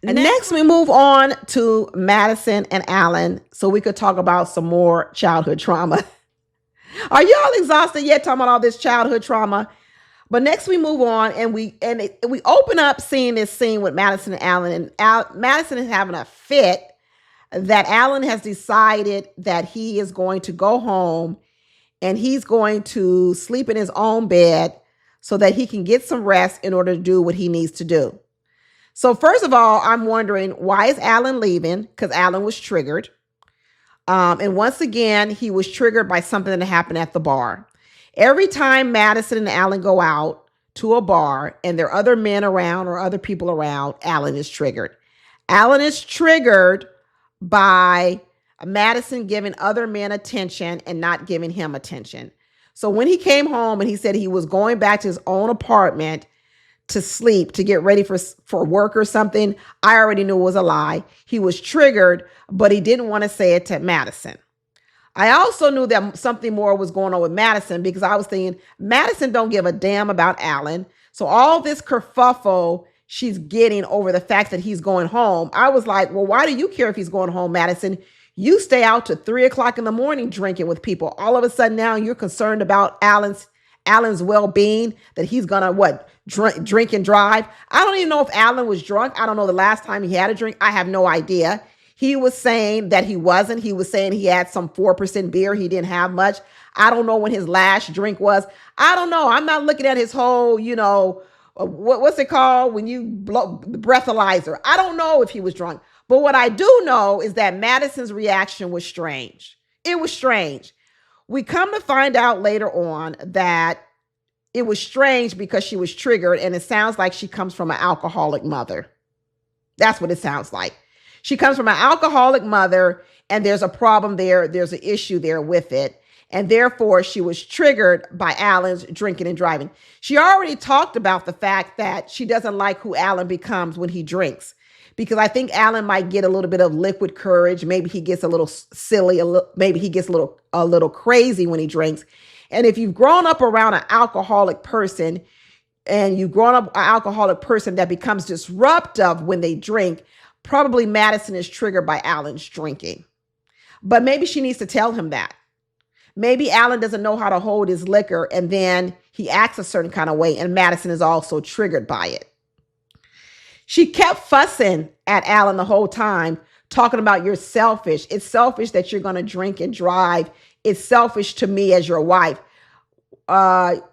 And next we move on to Madison and Allen, so we could talk about some more childhood trauma. Are y'all exhausted yet talking about all this childhood trauma? But next we move on, and we open up seeing this scene with Madison and Allen, and Madison is having a fit that Allen has decided that he is going to go home and he's going to sleep in his own bed so that he can get some rest in order to do what he needs to do. So first of all, I'm wondering, why is Allen leaving? Because Allen was triggered. And once again, he was triggered by something that happened at the bar. Every time Madison and Allen go out to a bar and there are other men around or other people around, Allen is triggered. Allen is triggered by Madison giving other men attention and not giving him attention. So when he came home and he said he was going back to his own apartment to sleep to get ready for work or something, I already knew it was a lie. He was triggered, but he didn't want to say it to Madison. I also knew that something more was going on with Madison because I was thinking Madison don't give a damn about Allen. So all this kerfuffle she's getting over the fact that he's going home, I was like, well, why do you care if he's going home, Madison? You stay out to 3 o'clock in the morning drinking with people. All of a sudden now you're concerned about Allen's well-being, that he's gonna drink and drive. I don't even know if Allen was drunk. I don't know the last time he had a drink. I have no idea. He was saying that he wasn't. He was saying he had some 4% beer. He didn't have much. I don't know when his last drink was. I don't know. I'm not looking at his whole, what's it called when you blow the breathalyzer. I don't know if he was drunk. But what I do know is that Madison's reaction was strange. It was strange. We come to find out later on that it was strange because she was triggered, and it sounds like she comes from an alcoholic mother. That's what it sounds like. She comes from an alcoholic mother, and there's a problem there. There's an issue there with it. And therefore, she was triggered by Allen's drinking and driving. She already talked about the fact that she doesn't like who Allen becomes when he drinks, because I think Allen might get a little bit of liquid courage. Maybe he gets a little silly. Maybe he gets a little crazy when he drinks. And if you've grown up around an alcoholic person, and you've grown up an alcoholic person that becomes disruptive when they drink, probably Madison is triggered by Allen's drinking. But maybe she needs to tell him that. Maybe Allen doesn't know how to hold his liquor, and then he acts a certain kind of way, and Madison is also triggered by it. She kept fussing at Allen the whole time, talking about you're selfish. It's selfish that you're going to drink and drive. It's selfish to me as your wife.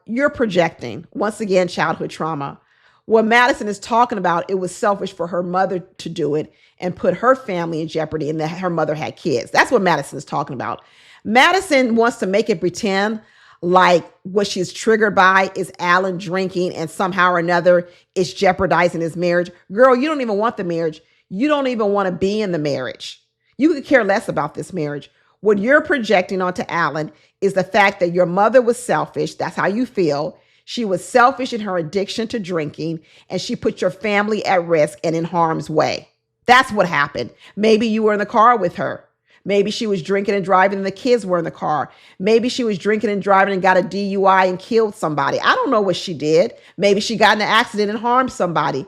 You're projecting. Once again, childhood trauma. What Madison is talking about, it was selfish for her mother to do it and put her family in jeopardy, and that her mother had kids. That's what Madison is talking about. Madison wants to make it pretend like what she's triggered by is Allen drinking, and somehow or another it's jeopardizing his marriage. Girl, you don't even want the marriage. You don't even want to be in the marriage. You could care less about this marriage. What you're projecting onto Allen is the fact that your mother was selfish. That's how you feel. She was selfish in her addiction to drinking, and she put your family at risk and in harm's way. That's what happened. Maybe you were in the car with her. Maybe she was drinking and driving and the kids were in the car. Maybe she was drinking and driving and got a DUI and killed somebody. I don't know what she did. Maybe she got in an accident and harmed somebody.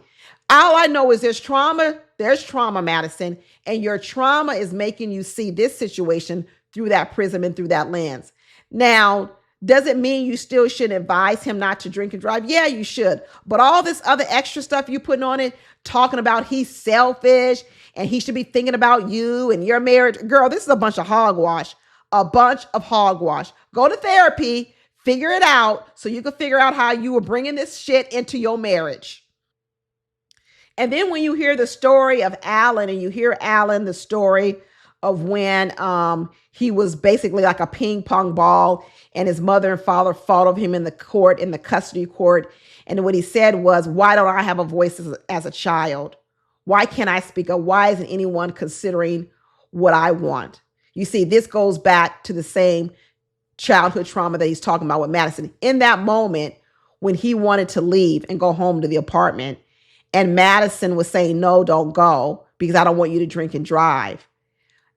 All I know is there's trauma. There's trauma, Madison. And your trauma is making you see this situation through that prism and through that lens. Now, does it mean you still should advise him not to drink and drive? Yeah, you should. But all this other extra stuff you putting on it, talking about he's selfish and he should be thinking about you and your marriage. Girl, this is a bunch of hogwash. A bunch of hogwash. Go to therapy, figure it out so you can figure out how you were bringing this shit into your marriage. And then when you hear the story of Allen, and you hear Allen, the story of when he was basically like a ping pong ball, and his mother and father fought over him in the court, in the custody court. And what he said was, why don't I have a voice as a child? Why can't I speak up? Why isn't anyone considering what I want? You see, this goes back to the same childhood trauma that he's talking about with Madison. In that moment, when he wanted to leave and go home to the apartment, and Madison was saying, no, don't go because I don't want you to drink and drive.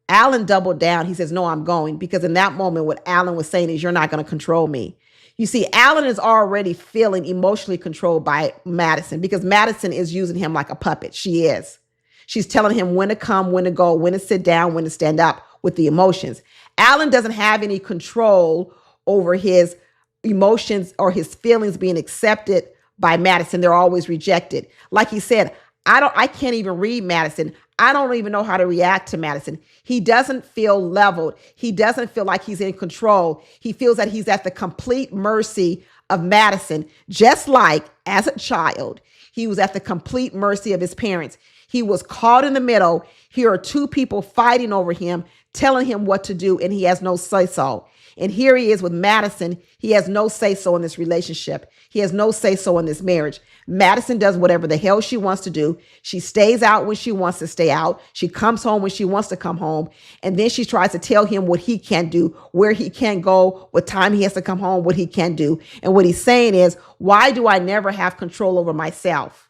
Allen doubled down. He says, no, I'm going, because in that moment, what Allen was saying is, you're not going to control me. You see, Allen is already feeling emotionally controlled by Madison because Madison is using him like a puppet. She is. She's telling him when to come, when to go, when to sit down, when to stand up with the emotions. Allen doesn't have any control over his emotions or his feelings being accepted by Madison. They're always rejected. Like he said, I can't even read Madison. I don't even know how to react to Madison. He doesn't feel leveled. He doesn't feel like he's in control. He feels that he's at the complete mercy of Madison, just like as a child, he was at the complete mercy of his parents. He was caught in the middle. Here are two people fighting over him, telling him what to do, and he has no say-so. And here he is with Madison. He has no say-so in this relationship. He has no say-so in this marriage. Madison does whatever the hell she wants to do. She stays out when she wants to stay out. She comes home when she wants to come home. And then she tries to tell him what he can't do, where he can't go, what time he has to come home, what he can't do. And what he's saying is, why do I never have control over myself?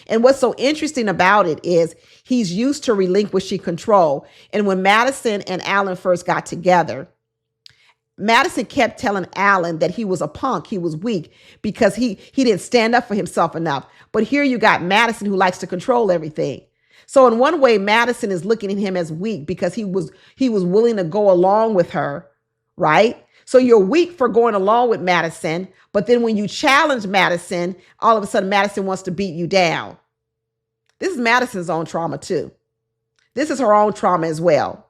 And what's so interesting about it is he's used to relinquishing control. And when Madison and Allen first got together, Madison kept telling Allen that he was a punk, he was weak, because he didn't stand up for himself enough. But here you got Madison, who likes to control everything. So in one way, Madison is looking at him as weak because he was willing to go along with her, right? So you're weak for going along with Madison, but then when you challenge Madison, all of a sudden Madison wants to beat you down. This is Madison's own trauma too. This is her own trauma as well.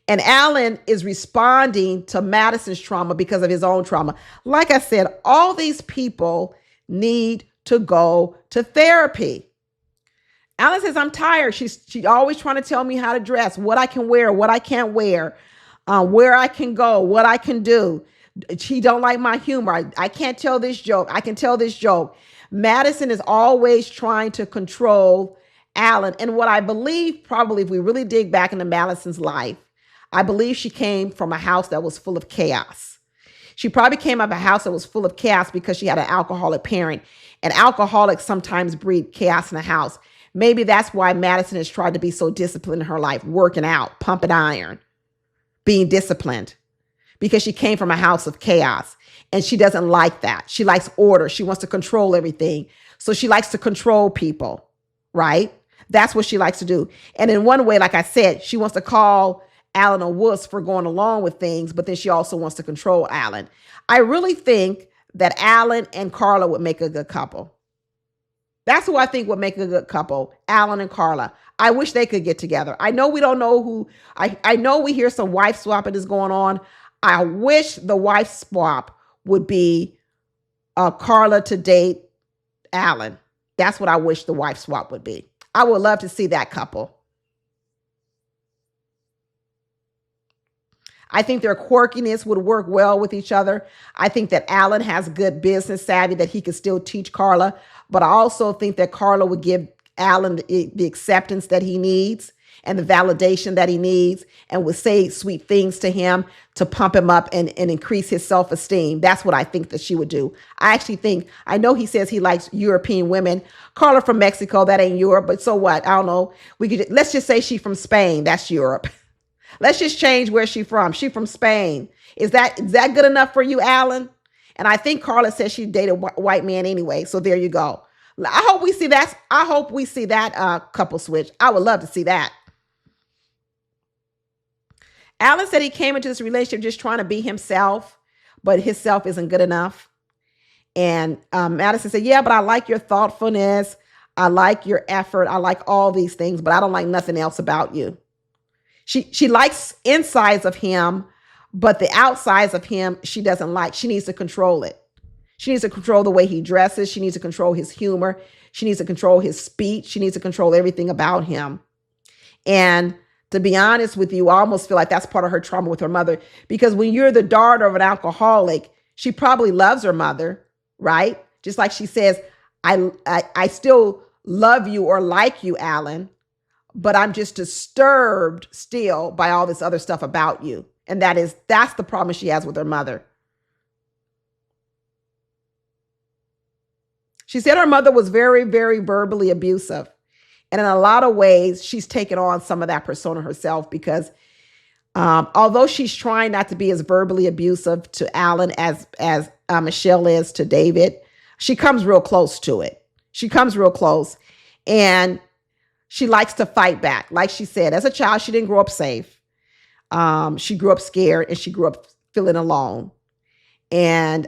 And Allen is responding to Madison's trauma because of his own trauma. Like I said, all these people need to go to therapy. Allen says, I'm tired. She's always trying to tell me how to dress, what I can wear, what I can't wear, where I can go, what I can do. She don't like my humor. I can't tell this joke. I can tell this joke. Madison is always trying to control Allen. And what I believe, probably if we really dig back into Madison's life, I believe she came from a house that was full of chaos. She probably came up a house that was full of chaos because she had an alcoholic parent. And alcoholics sometimes breed chaos in the house. Maybe that's why Madison has tried to be so disciplined in her life, working out, pumping iron, being disciplined, because she came from a house of chaos. And she doesn't like that. She likes order. She wants to control everything. So she likes to control people, right? That's what she likes to do. And in one way, like I said, she wants to call Allen a wuss for going along with things, but then she also wants to control Allen. I really think that Allen and Karla would make a good couple. That's who I think would make a good couple, Allen and Karla. I wish they could get together. I know we don't know who, I know we hear some wife swapping is going on. I wish the wife swap would be Karla to date Allen. That's what I wish the wife swap would be. I would love to see that couple. I think their quirkiness would work well with each other. I think that Allen has good business savvy that he could still teach Karla. But I also think that Karla would give Allen the acceptance that he needs and the validation that he needs, and would say sweet things to him to pump him up and increase his self-esteem. That's what I think that she would do. I actually think, I know he says he likes European women. Karla from Mexico, that ain't Europe, but so what? I don't know. Let's just say she's from Spain. That's Europe. Let's just change where she's from. She's from Spain. Is that good enough for you, Allen? And I think Karla says she dated a white man anyway. So there you go. I hope we see that. I hope we see that couple switch. I would love to see that. Allen said he came into this relationship just trying to be himself, but his self isn't good enough. And Madison said, yeah, but I like your thoughtfulness. I like your effort. I like all these things, but I don't like nothing else about you. She likes insides of him, but the outsides of him, she doesn't like. She needs to control it. She needs to control the way he dresses. She needs to control his humor. She needs to control his speech. She needs to control everything about him. And to be honest with you, I almost feel like that's part of her trauma with her mother, because when you're the daughter of an alcoholic, she probably loves her mother, right? Just like she says, I still love you or like you, Allen, but I'm just disturbed still by all this other stuff about you. And that's the problem she has with her mother. She said her mother was very, very verbally abusive. And in a lot of ways, she's taken on some of that persona herself, because although she's trying not to be as verbally abusive to Allen as Michelle is to David, she comes real close to it. She comes real close. And she likes to fight back. Like she said, as a child, she didn't grow up safe. She grew up scared, and she grew up feeling alone. And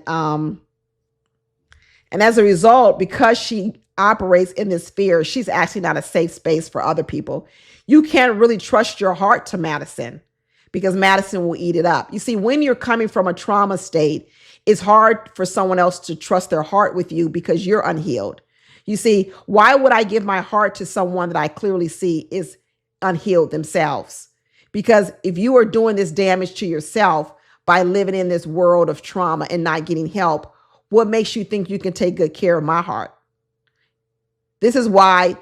as a result, because she operates in this fear, she's actually not a safe space for other people. You can't really trust your heart to Madison, because Madison will eat it up. You see, when you're coming from a trauma state, it's hard for someone else to trust their heart with you because you're unhealed. You see, why would I give my heart to someone that I clearly see is unhealed themselves? Because if you are doing this damage to yourself by living in this world of trauma and not getting help, what makes you think you can take good care of my heart? This is why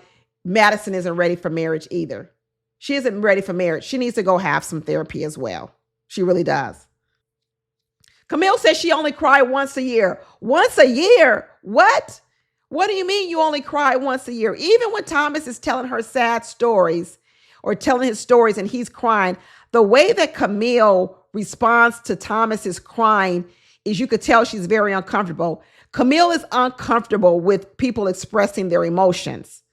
Madison isn't ready for marriage either. She isn't ready for marriage. She needs to go have some therapy as well. She really does. Camille says she only cried once a year. Once a year? What? What do you mean you only cry once a year? Even when Thomas is telling her sad stories or telling his stories and he's crying, the way that Camille responds to Thomas's crying is you could tell she's very uncomfortable. Camille is uncomfortable with people expressing their emotions.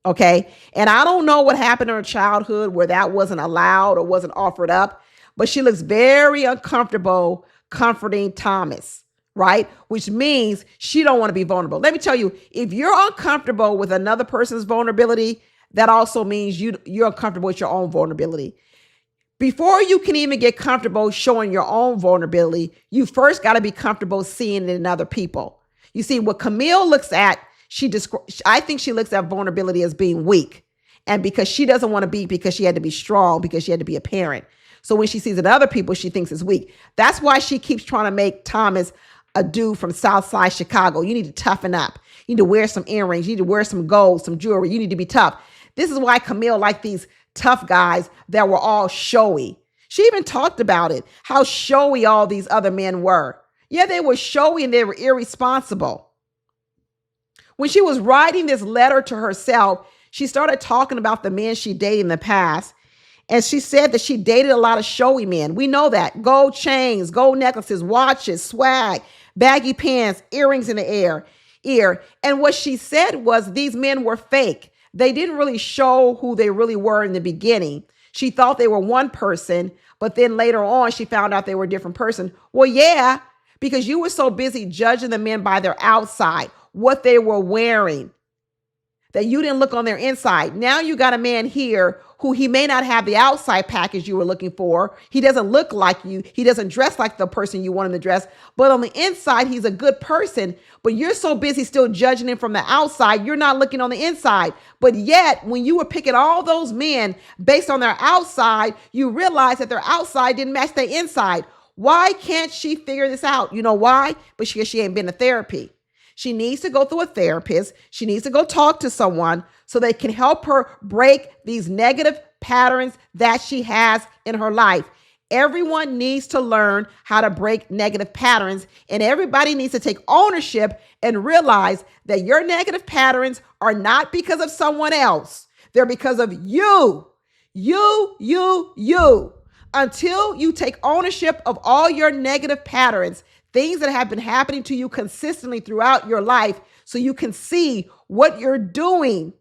Okay. And I don't know what happened in her childhood where that wasn't allowed or wasn't offered up, but she looks very uncomfortable comforting Thomas, right? Which means she don't want to be vulnerable. Let me tell you, if you're uncomfortable with another person's vulnerability, that also means you're uncomfortable with your own vulnerability. Before you can even get comfortable showing your own vulnerability, you first got to be comfortable seeing it in other people. You see, what Camille looks at, I think she looks at vulnerability as being weak. And because she doesn't want to be, because she had to be strong, because she had to be a parent. So when she sees it in other people, she thinks it's weak. That's why she keeps trying to make Thomas a dude from Southside Chicago. You need to toughen up. You need to wear some earrings. You need to wear some gold, some jewelry. You need to be tough. This is why Camille liked these tough guys that were all showy. She even talked about it, how showy all these other men were. Yeah, they were showy and they were irresponsible. When she was writing this letter to herself, she started talking about the men she dated in the past. And she said that she dated a lot of showy men. We know that. Gold chains, gold necklaces, watches, swag, baggy pants, earrings in the ear. And what she said was these men were fake. They didn't really show who they really were in the beginning. She thought they were one person, but then later on she found out they were a different person. Well, yeah, because you were so busy judging the men by their outside, what they were wearing, that you didn't look on their inside. Now you got a man here who he may not have the outside package you were looking for. He doesn't look like you. He doesn't dress like the person you want him to dress. But on the inside, he's a good person. But you're so busy still judging him from the outside, you're not looking on the inside. But yet, when you were picking all those men based on their outside, you realize that their outside didn't match their inside. Why can't she figure this out? You know why? Because she ain't been to therapy. She needs to go through a therapist. She needs to go talk to someone so they can help her break these negative patterns that she has in her life. Everyone needs to learn how to break negative patterns, and everybody needs to take ownership and realize that your negative patterns are not because of someone else. They're because of you. You. Until you take ownership of all your negative patterns, things that have been happening to you consistently throughout your life, so you can see what you're doing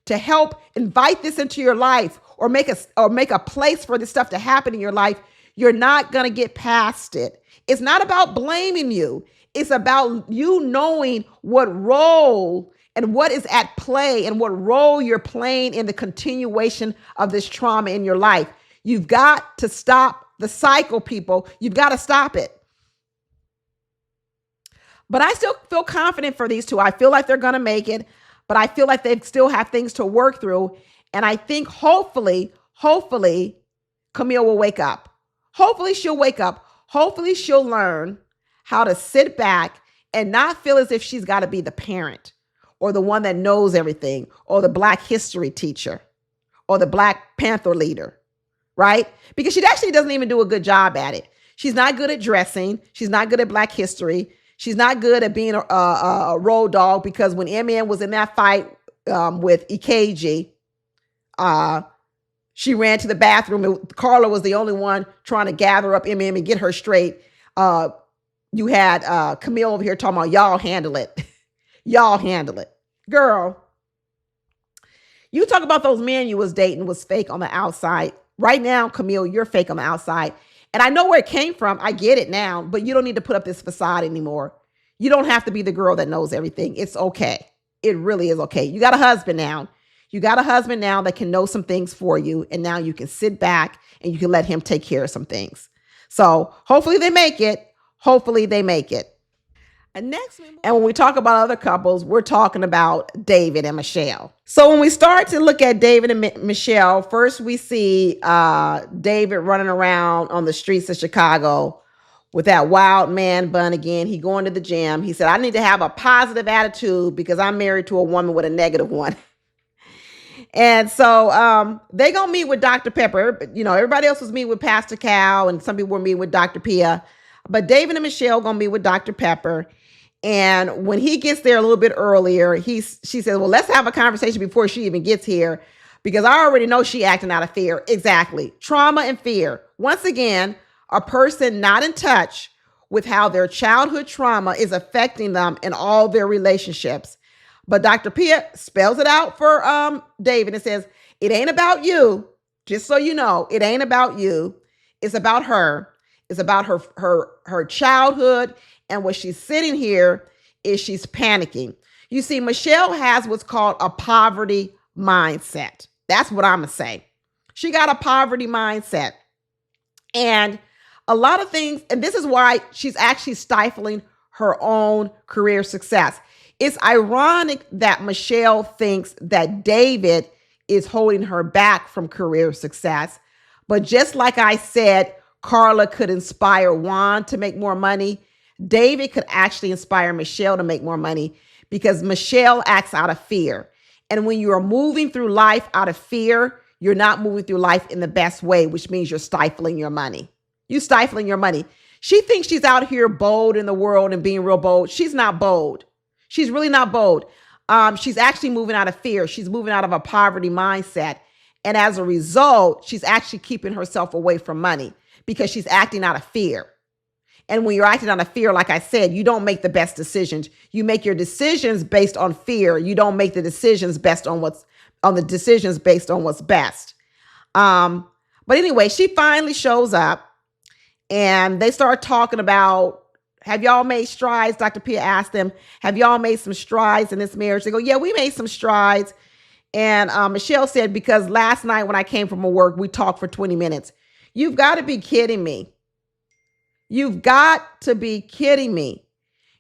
to help invite this into your life or make a place for this stuff to happen in your life, you're not going to get past it. It's not about blaming you. It's about you knowing what role and what is at play and what role you're playing in the continuation of this trauma in your life. You've got to stop the cycle, people. You've got to stop it. But I still feel confident for these two. I feel like they're going to make it, but I feel like they still have things to work through. And I think hopefully, Camille will wake up. Hopefully she'll wake up. Hopefully she'll learn how to sit back and not feel as if she's got to be the parent or the one that knows everything or the Black history teacher or the Black Panther leader, right? Because she actually doesn't even do a good job at it. She's not good at dressing. She's not good at Black history. She's not good at being a road dog, because when emem was in that fight with EKG, she ran to the bathroom and Karla was the only one trying to gather up emem and get her straight. You had Camille over here talking about y'all handle it. Y'all handle it. Girl, you talk about those men you was dating was fake on the outside. Right now, Camille, you're fake on the outside. And I know where it came from. I get it now, but you don't need to put up this facade anymore. You don't have to be the girl that knows everything. It's okay. It really is okay. You got a husband now. You got a husband now that can know some things for you. And now you can sit back and you can let him take care of some things. So hopefully they make it. Hopefully they make it. And when we talk about other couples, we're talking about David and Michelle. So when we start to look at David and Michelle, first we see David running around on the streets of Chicago with that wild man bun again. He going to the gym. He said, I need to have a positive attitude because I'm married to a woman with a negative one. And so they gonna meet with Dr. Pepper. You know, everybody else was meeting with Pastor Cal, and some people were meeting with Dr. Pia. But David and Michelle gonna meet with Dr. Pepper. And when he gets there a little bit earlier, she says, well, let's have a conversation before she even gets here, because I already know she acting out of fear. Exactly. Trauma and fear. Once again, a person not in touch with how their childhood trauma is affecting them in all their relationships. But Dr. Pia spells it out for David and says, it ain't about you. Just so you know, it ain't about you. It's about her. It's about her childhood. And what she's sitting here is she's panicking. You see, Michelle has what's called a poverty mindset. That's what I'm going to say. She got a poverty mindset. And a lot of things, and this is why she's actually stifling her own career success. It's ironic that Michelle thinks that David is holding her back from career success. But just like I said, Karla could inspire Juan to make more money. David could actually inspire Michelle to make more money because Michelle acts out of fear. And when you are moving through life out of fear, you're not moving through life in the best way, which means you're stifling your money. You're stifling your money. She thinks she's out here bold in the world and being real bold. She's not bold. She's really not bold. She's actually moving out of fear. She's moving out of a poverty mindset. And as a result, she's actually keeping herself away from money because she's acting out of fear. And when you're acting out of fear, like I said, you don't make the best decisions. You make your decisions based on fear. You don't make the decisions based on what's best. But anyway, she finally shows up and they start talking about, have y'all made strides? Dr. Pia asked them, have y'all made some strides in this marriage? They go, yeah, we made some strides. And Michelle said, because last night when I came from work, we talked for 20 minutes. You've got to be kidding me. You've got to be kidding me.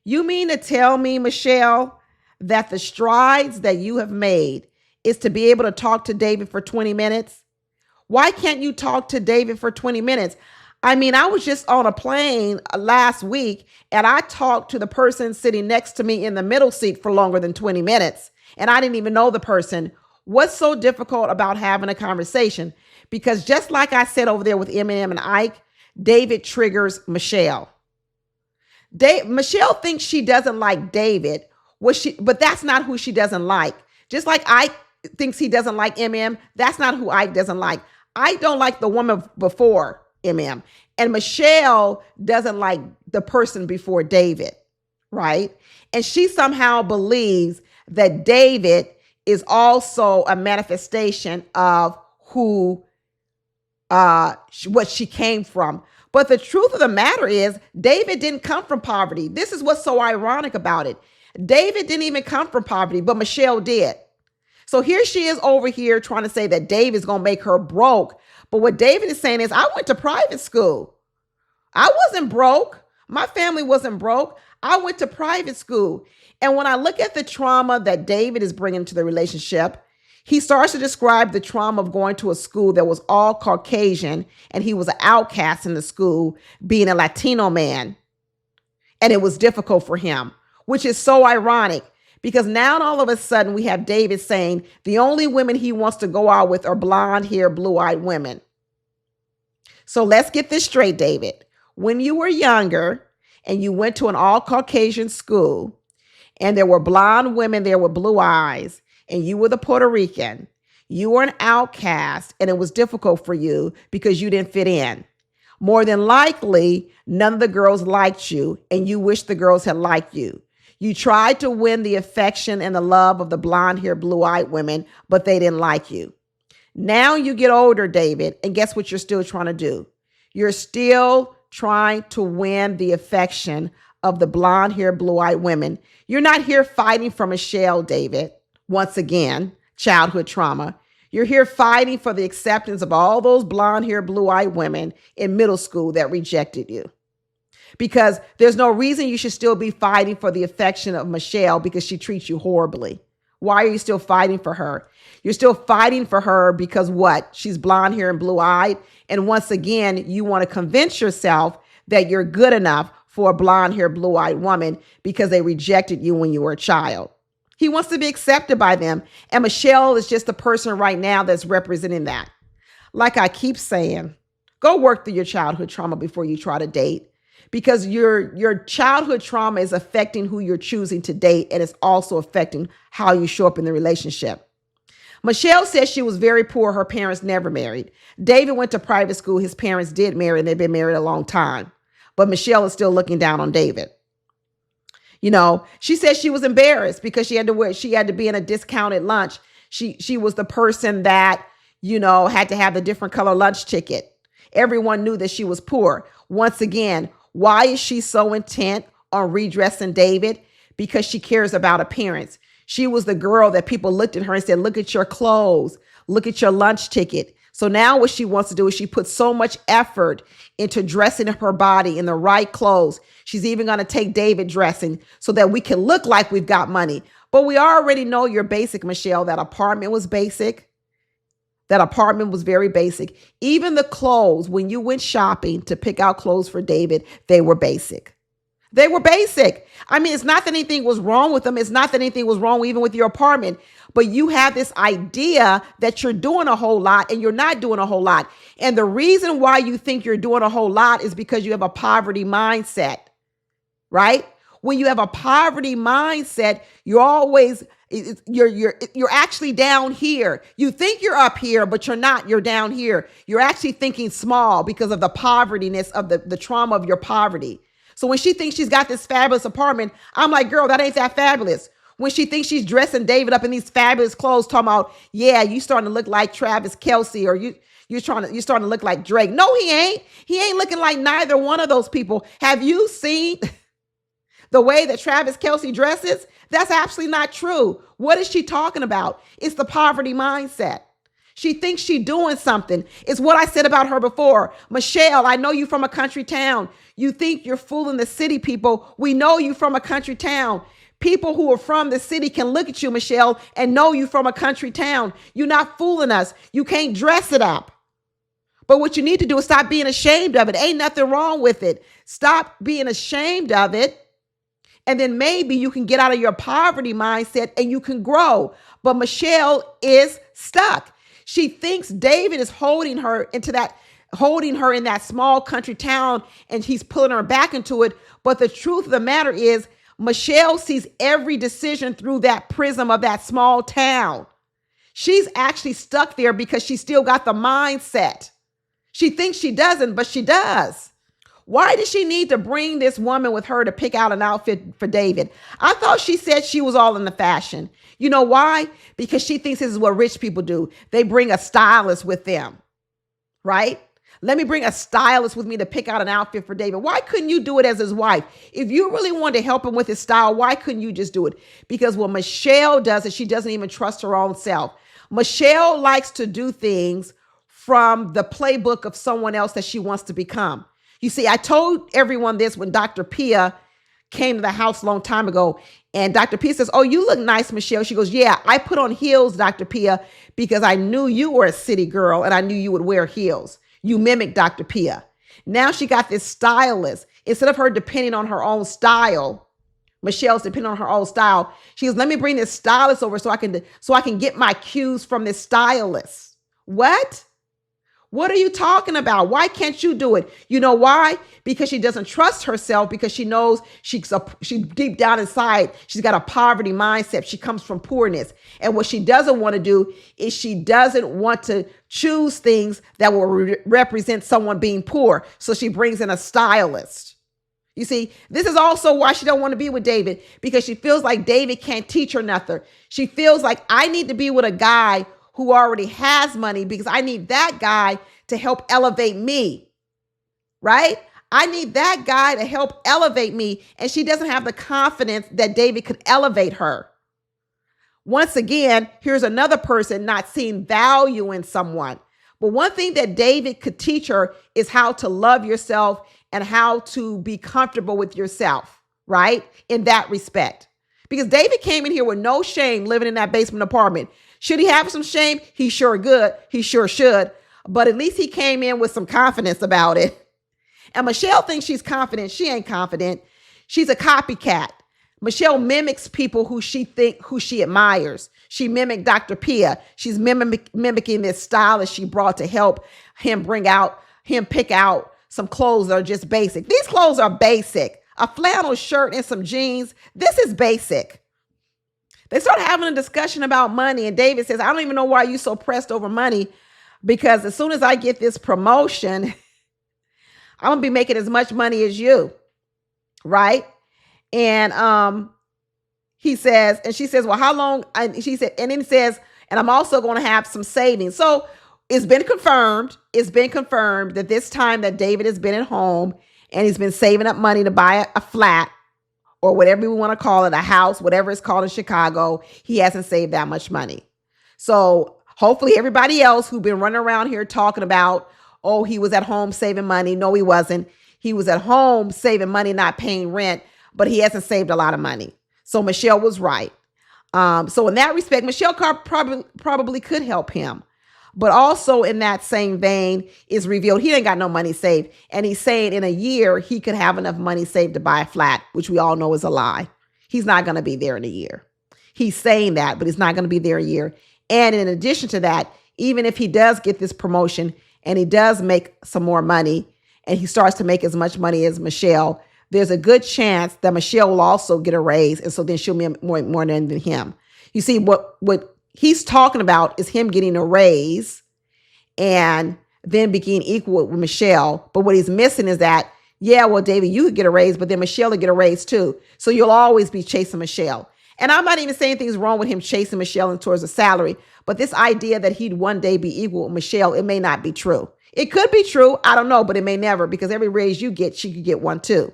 You mean to tell me, Michelle, that the strides that you have made is to be able to talk to David for 20 minutes? Why can't you talk to David for 20 minutes? I mean, I was just on a plane last week and I talked to the person sitting next to me in the middle seat for longer than 20 minutes. And I didn't even know the person. What's so difficult about having a conversation? Because just like I said over there with Eminem and Ike, David triggers Michelle. Michelle thinks she doesn't like David, but that's not who she doesn't like. Just like Ike thinks he doesn't like Eminem, that's not who Ike doesn't like. Ike don't like the woman before Eminem, and Michelle doesn't like the person before David, right? And she somehow believes that David is also a manifestation of what she came from. But the truth of the matter is, David didn't come from poverty. This is what's so ironic about it. David didn't even come from poverty, but Michelle did. So here she is over here trying to say that David's going to make her broke. But what David is saying is, I went to private school. I wasn't broke. My family wasn't broke. I went to private school. And when I look at the trauma that David is bringing to the relationship, he starts to describe the trauma of going to a school that was all Caucasian, and he was an outcast in the school, being a Latino man. And it was difficult for him, which is so ironic because now all of a sudden we have David saying the only women he wants to go out with are blonde hair, blue-eyed women. So let's get this straight, David. When you were younger and you went to an all Caucasian school and there were blonde women there with blue eyes, and you were the Puerto Rican, you were an outcast, and it was difficult for you because you didn't fit in. More than likely, none of the girls liked you, and you wish the girls had liked you. You tried to win the affection and the love of the blonde-haired, blue-eyed women, but they didn't like you. Now you get older, David, and guess what you're still trying to do? You're still trying to win the affection of the blonde-haired, blue-eyed women. You're not here fighting for Michelle, David. Once again, childhood trauma. You're here fighting for the acceptance of all those blonde-haired, blue-eyed women in middle school that rejected you. because there's no reason you should still be fighting for the affection of Michelle because she treats you horribly. Why are you still fighting for her? You're still fighting for her because what? She's blonde hair and blue eyed. And once again, you want to convince yourself that you're good enough for a blonde hair, blue eyed woman because they rejected you when you were a child. He wants to be accepted by them. And Michelle is just the person right now that's representing that. Like I keep saying, go work through your childhood trauma before you try to date, because your childhood trauma is affecting who you're choosing to date, and it's also affecting how you show up in the relationship. Michelle says she was very poor. Her parents never married. David went to private school. His parents did marry, and they've been married a long time. But Michelle is still looking down on David. You know, she says she was embarrassed because she had to be in a discounted lunch. She was the person that, you know, had to have the different color lunch ticket. Everyone knew that she was poor. Once again, why is she so intent on redressing David? Because she cares about appearance. She was the girl that people looked at her and said, look at your clothes, look at your lunch ticket. So now what she wants to do is she puts so much effort into dressing up her body in the right clothes. She's even going to take David dressing so that we can look like we've got money. But we already know you're basic, Michelle. That apartment was basic. That apartment was very basic. Even the clothes, when you went shopping to pick out clothes for David, they were basic. They were basic. I mean, it's not that anything was wrong with them. It's not that anything was wrong even with your apartment. But you have this idea that you're doing a whole lot and you're not doing a whole lot. And the reason why you think you're doing a whole lot is because you have a poverty mindset, right? When you have a poverty mindset, you're always, you're actually down here. You think you're up here, but you're not. You're down here. You're actually thinking small because of the povertiness of the trauma of your poverty. So when she thinks she's got this fabulous apartment, I'm like, girl, that ain't that fabulous. When she thinks she's dressing David up in these fabulous clothes, talking about, yeah, you starting to look like Travis Kelce, or you're starting to look like Drake. No, he ain't. He ain't looking like neither one of those people. Have you seen the way that Travis Kelce dresses? That's absolutely not true. What is she talking about? It's the poverty mindset. She thinks she's doing something. It's what I said about her before. Michelle, I know you from a country town. You think you're fooling the city people. We know you from a country town. People who are from the city can look at you, Michelle, and know you from a country town. You're not fooling us. You can't dress it up. But what you need to do is stop being ashamed of it. Ain't nothing wrong with it. Stop being ashamed of it. And then maybe you can get out of your poverty mindset and you can grow. But Michelle is stuck. She thinks David is holding her in that small country town and he's pulling her back into it. But the truth of the matter is, Michelle sees every decision through that prism of that small town. She's actually stuck there because she still got the mindset. She thinks she doesn't, but she does. Why does she need to bring this woman with her to pick out an outfit for David? I thought she said she was all in the fashion. You know why? Because she thinks this is what rich people do. They bring a stylist with them, right? Let me bring a stylist with me to pick out an outfit for David. Why couldn't you do it as his wife? If you really wanted to help him with his style, why couldn't you just do it? Because when Michelle does it, she doesn't even trust her own self. Michelle likes to do things from the playbook of someone else that she wants to become. You see, I told everyone this when Dr. Pia came to the house a long time ago. And Dr. Pia says, oh, you look nice, Michelle. She goes, yeah, I put on heels, Dr. Pia, because I knew you were a city girl and I knew you would wear heels. You mimic Dr. Pia. Now she got this stylist. Instead of her depending on her own style, Michelle's depending on her own style. She goes, let me bring this stylist over so I can get my cues from this stylist. What? What are you talking about? Why can't you do it? You know why? Because she doesn't trust herself, because she knows she deep down inside, she's got a poverty mindset. She comes from poorness. And what she doesn't want to do is she doesn't want to choose things that will represent someone being poor. So she brings in a stylist. You see, this is also why she don't want to be with David, because she feels like David can't teach her nothing. She feels like I need to be with a guy who already has money because I need that guy to help elevate me, right? I need that guy to help elevate me. And she doesn't have the confidence that David could elevate her. Once again, here's another person not seeing value in someone. But one thing that David could teach her is how to love yourself and how to be comfortable with yourself, right? In that respect. Because David came in here with no shame living in that basement apartment. Should he have some shame? He sure good. He sure should. But at least he came in with some confidence about it. And Michelle thinks she's confident. She ain't confident. She's a copycat. Michelle mimics people who she admires. She mimicked Dr. Pia. She's mimicking this style that she brought to help him pick out some clothes that are just basic. These clothes are basic. A flannel shirt and some jeans. This is basic. They start having a discussion about money. And David says, I don't even know why you're so pressed over money, because as soon as I get this promotion, I'm going to be making as much money as you. Right? And she says, well, how long? And she said, and then it says, and I'm also going to have some savings. So it's been confirmed. It's been confirmed that this time that David has been at home and he's been saving up money to buy a flat, or whatever we want to call it, a house, whatever it's called in Chicago, he hasn't saved that much money. So hopefully everybody else who's been running around here talking about, oh, he was at home saving money. No, he wasn't. He was at home saving money, not paying rent, but he hasn't saved a lot of money. So Michelle was right. So in that respect, Michelle probably could help him. But also in that same vein is revealed he ain't got no money saved. And he's saying in a year, he could have enough money saved to buy a flat, which we all know is a lie. He's not going to be there in a year. He's saying that, but he's not going to be there a year. And in addition to that, even if he does get this promotion and he does make some more money and he starts to make as much money as Michelle, there's a good chance that Michelle will also get a raise. And so then she'll be more than him. You see, what he's talking about is him getting a raise and then being equal with Michelle. But what he's missing is that, yeah, well, David, you could get a raise, but then Michelle will get a raise too. So you'll always be chasing Michelle. And I'm not even saying things wrong with him chasing Michelle and towards a salary, but this idea that he'd one day be equal with Michelle, it may not be true. It could be true. I don't know, but it may never, because every raise you get, she could get one too.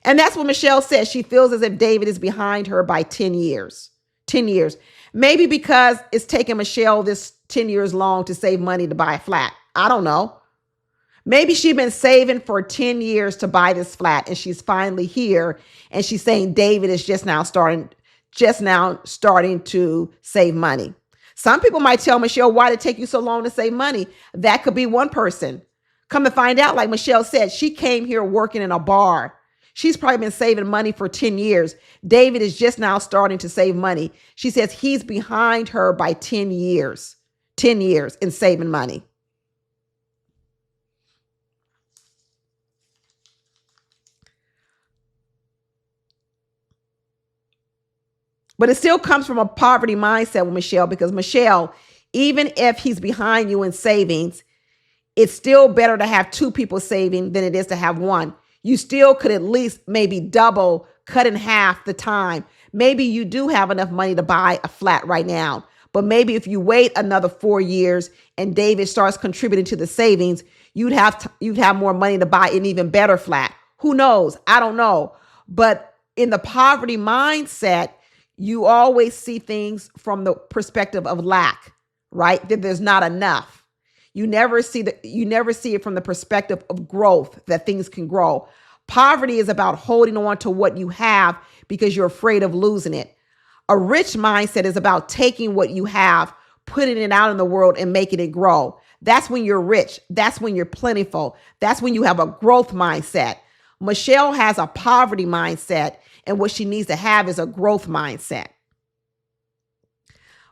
And that's what Michelle says. She feels as if David is behind her by 10 years. 10 years. Maybe because it's taken Michelle this 10 years long to save money to buy a flat. I don't know. Maybe she's been saving for 10 years to buy this flat and she's finally here. And she's saying David is just now starting to save money. Some people might tell Michelle, why did it take you so long to save money? That could be one person. Come to find out, like Michelle said, she came here working in a bar. She's probably been saving money for 10 years. David is just now starting to save money. She says he's behind her by 10 years in saving money. But it still comes from a poverty mindset with Michelle, because Michelle, even if he's behind you in savings, it's still better to have two people saving than it is to have one. You still could at least maybe double, cut in half the time. Maybe you do have enough money to buy a flat right now. But maybe if you wait another 4 years and David starts contributing to the savings, you'd have more money to buy an even better flat. Who knows? I don't know. But in the poverty mindset, you always see things from the perspective of lack, right? That there's not enough. You never see it from the perspective of growth, that things can grow. Poverty is about holding on to what you have because you're afraid of losing it. A rich mindset is about taking what you have, putting it out in the world and making it grow. That's when you're rich. That's when you're plentiful. That's when you have a growth mindset. Michelle has a poverty mindset, and what she needs to have is a growth mindset.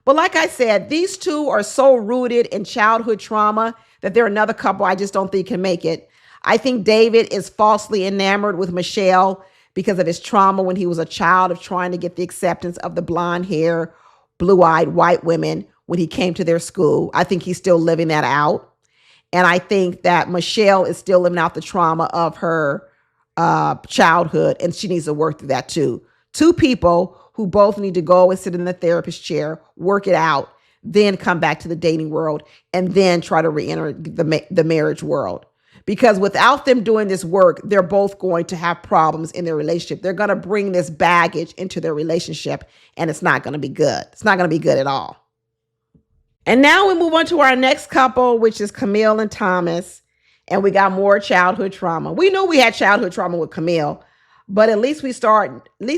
But like I said, these two are so rooted in childhood trauma that they're another couple I just don't think can make it. I think David is falsely enamored with Michelle because of his trauma when he was a child, of trying to get the acceptance of the blonde hair, blue-eyed white women when he came to their school. I think he's still living that out. And I think that Michelle is still living out the trauma of her childhood, and she needs to work through that too. Two people who both need to go and sit in the therapist chair, work it out, then come back to the dating world, and then try to re-enter the marriage world. Because without them doing this work, they're both going to have problems in their relationship. They're going to bring this baggage into their relationship, and it's not going to be good. It's not going to be good at all. And now we move on to our next couple, which is Camille and Thomas. And we got more childhood trauma. We knew we had childhood trauma with Camille, but at least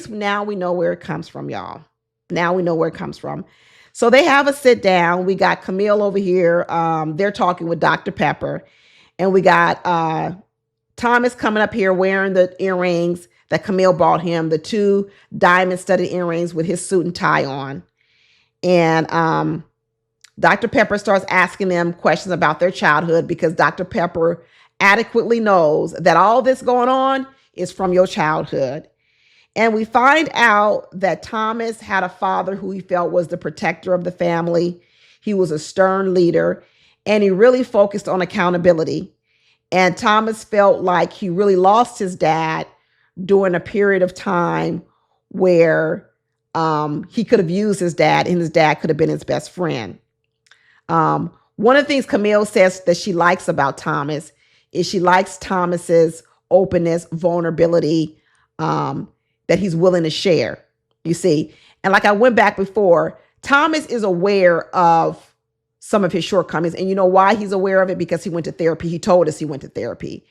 now we know where it comes from, y'all. Now we know where it comes from. So they have a sit down. We got Camille over here. They're talking with Dr. Pepper. And we got Thomas coming up here wearing the earrings that Camille bought him, the 2 diamond-studded earrings with his suit and tie on. And Dr. Pepper starts asking them questions about their childhood because Dr. Pepper adequately knows that all this going on is from your childhood. And we find out that Thomas had a father who he felt was the protector of the family. He was a stern leader, and he really focused on accountability. And Thomas felt like he really lost his dad during a period of time where he could have used his dad, and his dad could have been his best friend. One of the things Camille says that she likes about Thomas is she likes Thomas's openness, vulnerability, that he's willing to share, you see. And like I went back before, Thomas is aware of some of his shortcomings. And you know why he's aware of it? Because he went to therapy. He told us he went to therapy.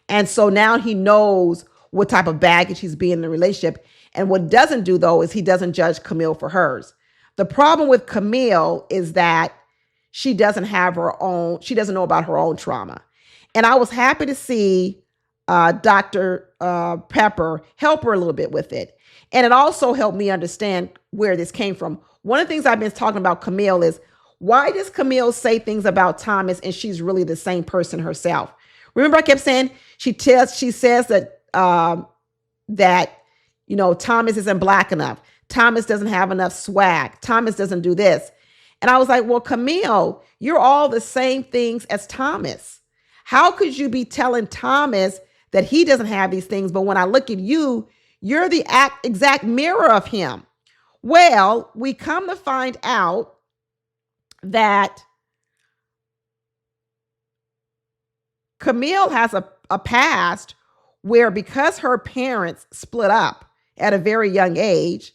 And so now he knows what type of baggage he's being in the relationship. And what doesn't do, though, is he doesn't judge Camille for hers. The problem with Camille is that she doesn't know about her own trauma. And I was happy to see Dr. Pepper help her a little bit with it. And it also helped me understand where this came from. One of the things I've been talking about Camille is, why does Camille say things about Thomas and she's really the same person herself? Remember I kept saying she says that Thomas isn't black enough. Thomas doesn't have enough swag. Thomas doesn't do this. And I was like, well, Camille, you're all the same things as Thomas. How could you be telling Thomas that he doesn't have these things, but when I look at you, you're the exact mirror of him? Well, we come to find out that Camille has a past where, because her parents split up at a very young age,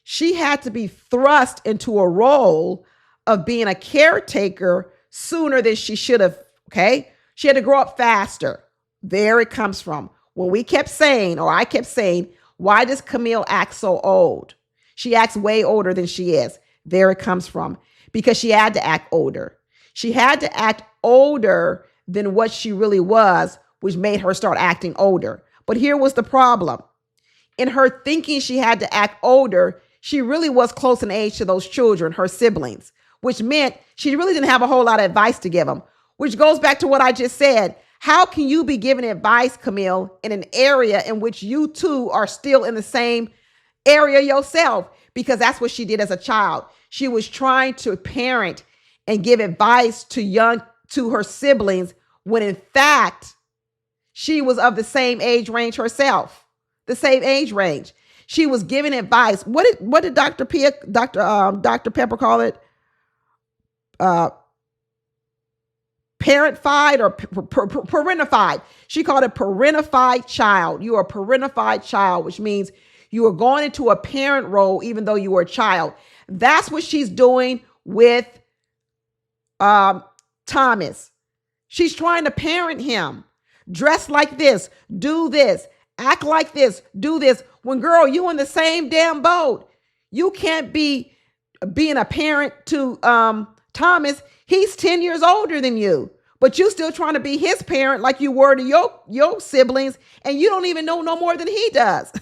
she had to be thrust into a role of being a caretaker sooner than she should have, okay? She had to grow up faster. There it comes from. When I kept saying, why does Camille act so old? She acts way older than she is. There it comes from. Because she had to act older. She had to act older than what she really was, which made her start acting older. But here was the problem. In her thinking she had to act older, she really was close in age to those children, her siblings, which meant she really didn't have a whole lot of advice to give them, which goes back to what I just said. How can you be giving advice, Camille, in an area in which you two are still in the same area yourself? Because that's what she did as a child. She was trying to parent and give advice to her siblings when in fact she was of the same age range herself, the same age range. She was giving advice. What did Dr. Pepper call it? Parentified or parentified. She called it parentified child. You are a parentified child, which means you are going into a parent role even though you were a child. That's what she's doing with Thomas. She's trying to parent him. Dress like this, do this, act like this, do this. When, girl, you in the same damn boat. You can't be being a parent to Thomas. He's 10 years older than you, but you still trying to be his parent like you were to your siblings, and you don't even know no more than he does.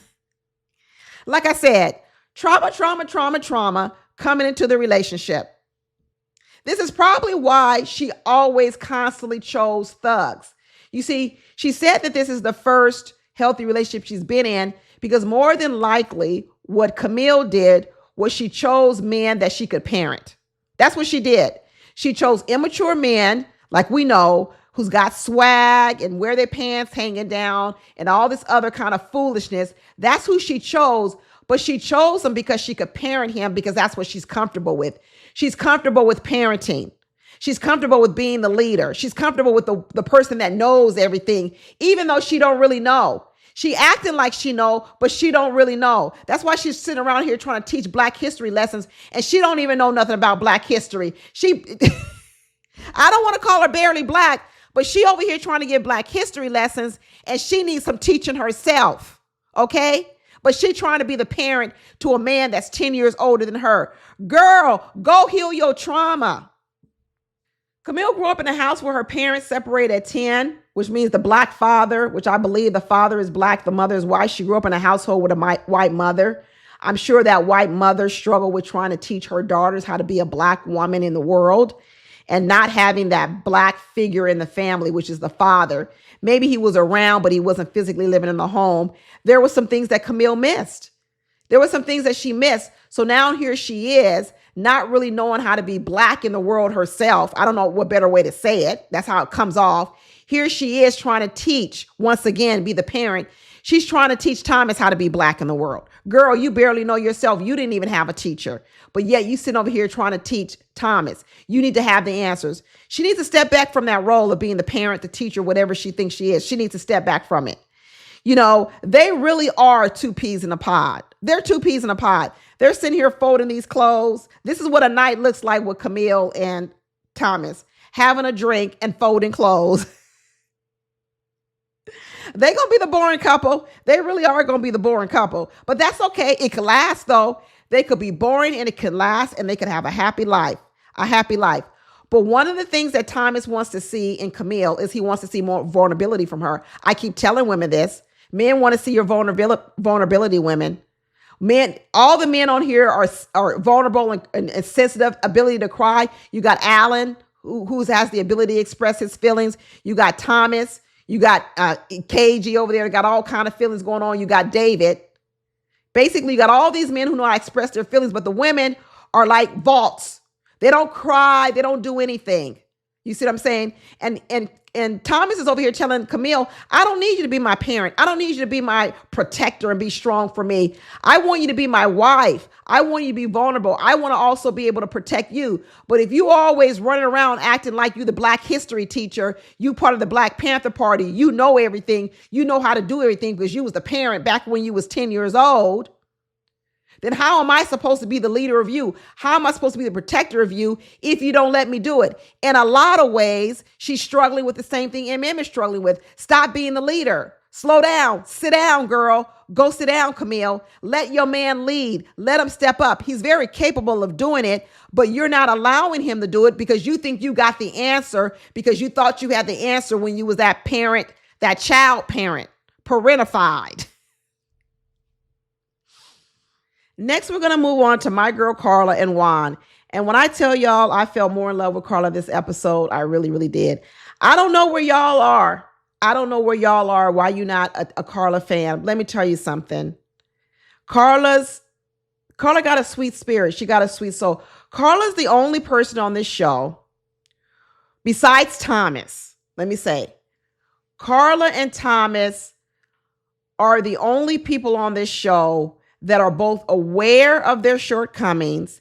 Like I said, trauma coming into the relationship. This is probably why she always constantly chose thugs. You see, she said that this is the first healthy relationship she's been in because more than likely what Camille did was she chose men that she could parent. That's what she did. She chose immature men, like we know, who's got swag and wear their pants hanging down and all this other kind of foolishness. That's who she chose. But she chose him because she could parent him because that's what she's comfortable with. She's comfortable with parenting. She's comfortable with being the leader. She's comfortable with the person that knows everything, even though she don't really know. She acting like she know, but she don't really know. That's why she's sitting around here trying to teach Black history lessons, and she don't even know nothing about Black history. I don't want to call her barely Black, But she over here trying to give Black history lessons, and she needs some teaching herself. Okay? But she trying to be the parent to a man that's 10 years older than her. Girl, go heal your trauma. Camille grew up in a house where her parents separated at 10, which means the Black father, which I believe the father is Black, the mother is white. She grew up in a household with a white mother. I'm sure that white mother struggled with trying to teach her daughters how to be a Black woman in the world and not having that Black figure in the family, which is the father. Maybe he was around, but he wasn't physically living in the home. There were some things that Camille missed. There were some things that she missed. So now here she is, not really knowing how to be Black in the world herself. I don't know what better way to say it. That's how it comes off. Here she is trying to teach, once again, be the parent. She's trying to teach Thomas how to be Black in the world. Girl, you barely know yourself. You didn't even have a teacher. But yet you sitting over here trying to teach Thomas. You need to have the answers. She needs to step back from that role of being the parent, the teacher, whatever she thinks she is. She needs to step back from it. You know, they really are two peas in a pod. They're two peas in a pod. They're sitting here folding these clothes. This is what a night looks like with Camille and Thomas, having a drink and folding clothes. They're going to be the boring couple. They really are going to be the boring couple. But that's okay. It could last, though. They could be boring and it could last and they could have a happy life. A happy life. But one of the things that Thomas wants to see in Camille is he wants to see more vulnerability from her. I keep telling women this. Men want to see your vulnerability, women. Men, all the men on here are vulnerable and sensitive, ability to cry. You got Allen, who has the ability to express his feelings. You got Thomas. You got KG over there, got all kind of feelings going on. You got David. Basically, you got all these men who know how to express their feelings, but the women are like vaults. They don't cry. They don't do anything. You see what I'm saying? And Thomas is over here telling Camille, I don't need you to be my parent. I don't need you to be my protector and be strong for me. I want you to be my wife. I want you to be vulnerable. I want to also be able to protect you. But if you always running around acting like you the Black history teacher, you part of the Black Panther Party, you know everything. You know how to do everything because you was the parent back when you was 10 years old. Then how am I supposed to be the leader of you? How am I supposed to be the protector of you if you don't let me do it? In a lot of ways, she's struggling with the same thing emem is struggling with. Stop being the leader. Slow down. Sit down, girl. Go sit down, Camille. Let your man lead. Let him step up. He's very capable of doing it, but you're not allowing him to do it because you think you got the answer because you thought you had the answer when you was that parent, that child parent, parentified. Next, we're going to move on to my girl, Karla and Juan. And when I tell y'all I fell more in love with Karla this episode, I really, really did. I don't know where y'all are. I don't know where y'all are. Why you not a Karla fan? Let me tell you something. Karla got a sweet spirit. She got a sweet soul. Karla's the only person on this show, besides Thomas, let me say, Karla and Thomas are the only people on this show that are both aware of their shortcomings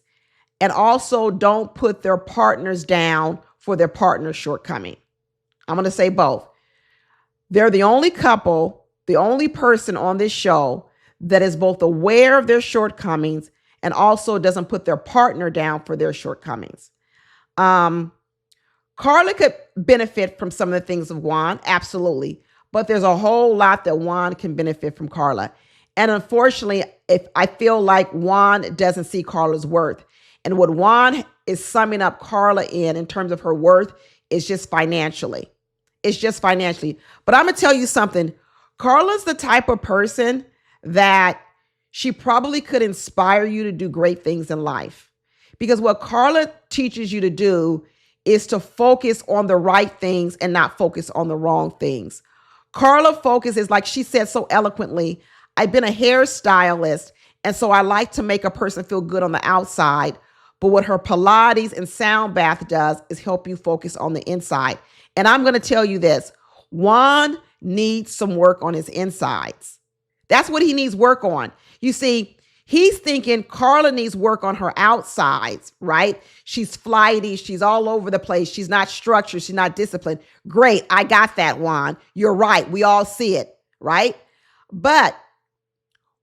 and also don't put their partners down for their partner's shortcoming. I'm going to say both. They're the only couple, the only person on this show that is both aware of their shortcomings and also doesn't put their partner down for their shortcomings. Karla could benefit from some of the things of Juan, absolutely. But there's a whole lot that Juan can benefit from Karla. And unfortunately, if I feel like Juan doesn't see Karla's worth. And what Juan is summing up Karla in terms of her worth is just financially. It's just financially. But I'm going to tell you something. Karla's the type of person that she probably could inspire you to do great things in life. Because what Karla teaches you to do is to focus on the right things and not focus on the wrong things. Karla focuses, like she said so eloquently, I've been a hairstylist, and so I like to make a person feel good on the outside. But what her Pilates and sound bath does is help you focus on the inside. And I'm going to tell you this, Juan needs some work on his insides. That's what he needs work on. You see, he's thinking Karla needs work on her outsides, right? She's flighty. She's all over the place. She's not structured. She's not disciplined. Great. I got that, Juan. You're right. We all see it, right? But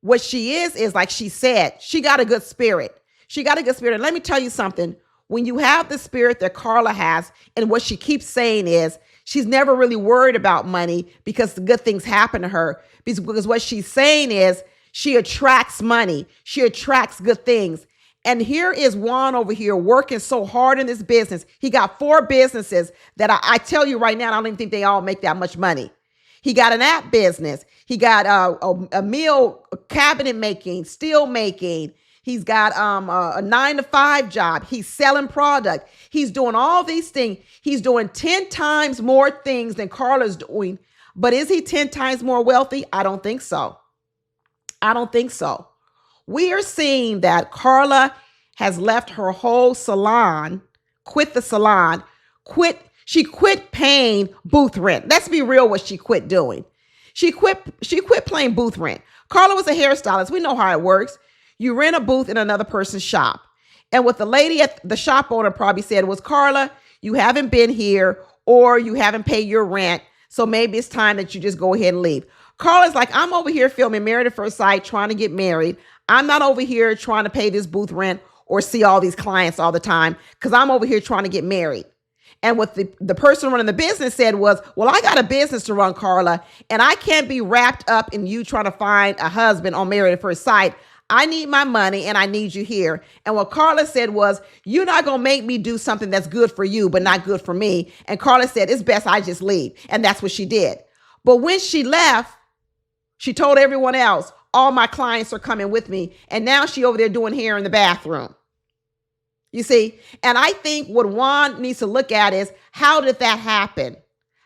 what she is like she said, she got a good spirit. She got a good spirit. And let me tell you something. When you have the spirit that Karla has, and what she keeps saying is She's never really worried about money because the good things happen to her. Because what she's saying is she attracts money. She attracts good things. And here is Juan over here working so hard in this business. He got 4 businesses that I tell you right now, I don't even think they all make that much money. He got an app business. He got a meal cabinet making, steel making. He's got a 9-to-5 job. He's selling product. He's doing all these things. He's doing 10 times more things than Karla's doing. But is he 10 times more wealthy? I don't think so. I don't think so. We are seeing that Karla has left her whole salon, quit the salon, she quit paying booth rent. Let's be real what she quit doing. She quit paying booth rent. Karla was a hairstylist. We know how it works. You rent a booth in another person's shop. And what the lady at the shop owner probably said was, Karla, you haven't been here or you haven't paid your rent. So maybe it's time that you just go ahead and leave. Karla's like, I'm over here filming Married at First Sight, trying to get married. I'm not over here trying to pay this booth rent or see all these clients all the time because I'm over here trying to get married. And what the person running the business said was, well, I got a business to run, Karla, and I can't be wrapped up in you trying to find a husband on Married at First Sight. I need my money and I need you here. And what Karla said was, you're not going to make me do something that's good for you, but not good for me. And Karla said, it's best I just leave. And that's what she did. But when she left, she told everyone else, all my clients are coming with me. And now she over there doing hair in the bathroom. You see? And I think what Juan needs to look at is, how did that happen?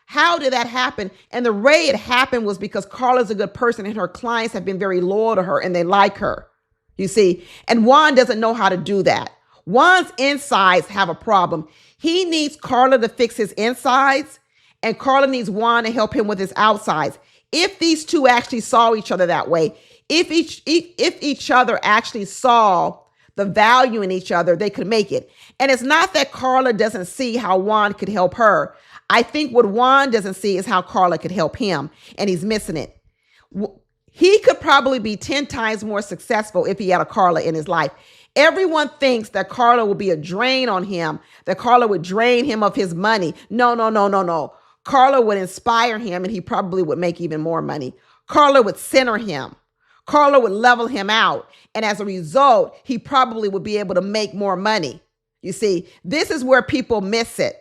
How did that happen? And the way it happened was because Karla's a good person and her clients have been very loyal to her and they like her. You see? And Juan doesn't know how to do that. Juan's insides have a problem. He needs Karla to fix his insides and Karla needs Juan to help him with his outsides. If these two actually saw each other that way, if each other actually saw the value in each other, they could make it. And it's not that Karla doesn't see how Juan could help her. I think what Juan doesn't see is how Karla could help him, and he's missing it. He could probably be 10 times more successful if he had a Karla in his life. Everyone thinks that Karla will be a drain on him, that Karla would drain him of his money. No. Karla would inspire him and he probably would make even more money. Karla would center him. Karla would level him out. And as a result, he probably would be able to make more money. You see, this is where people miss it.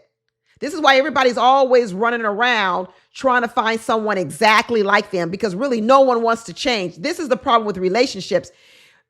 This is why everybody's always running around trying to find someone exactly like them, because really no one wants to change. This is the problem with relationships.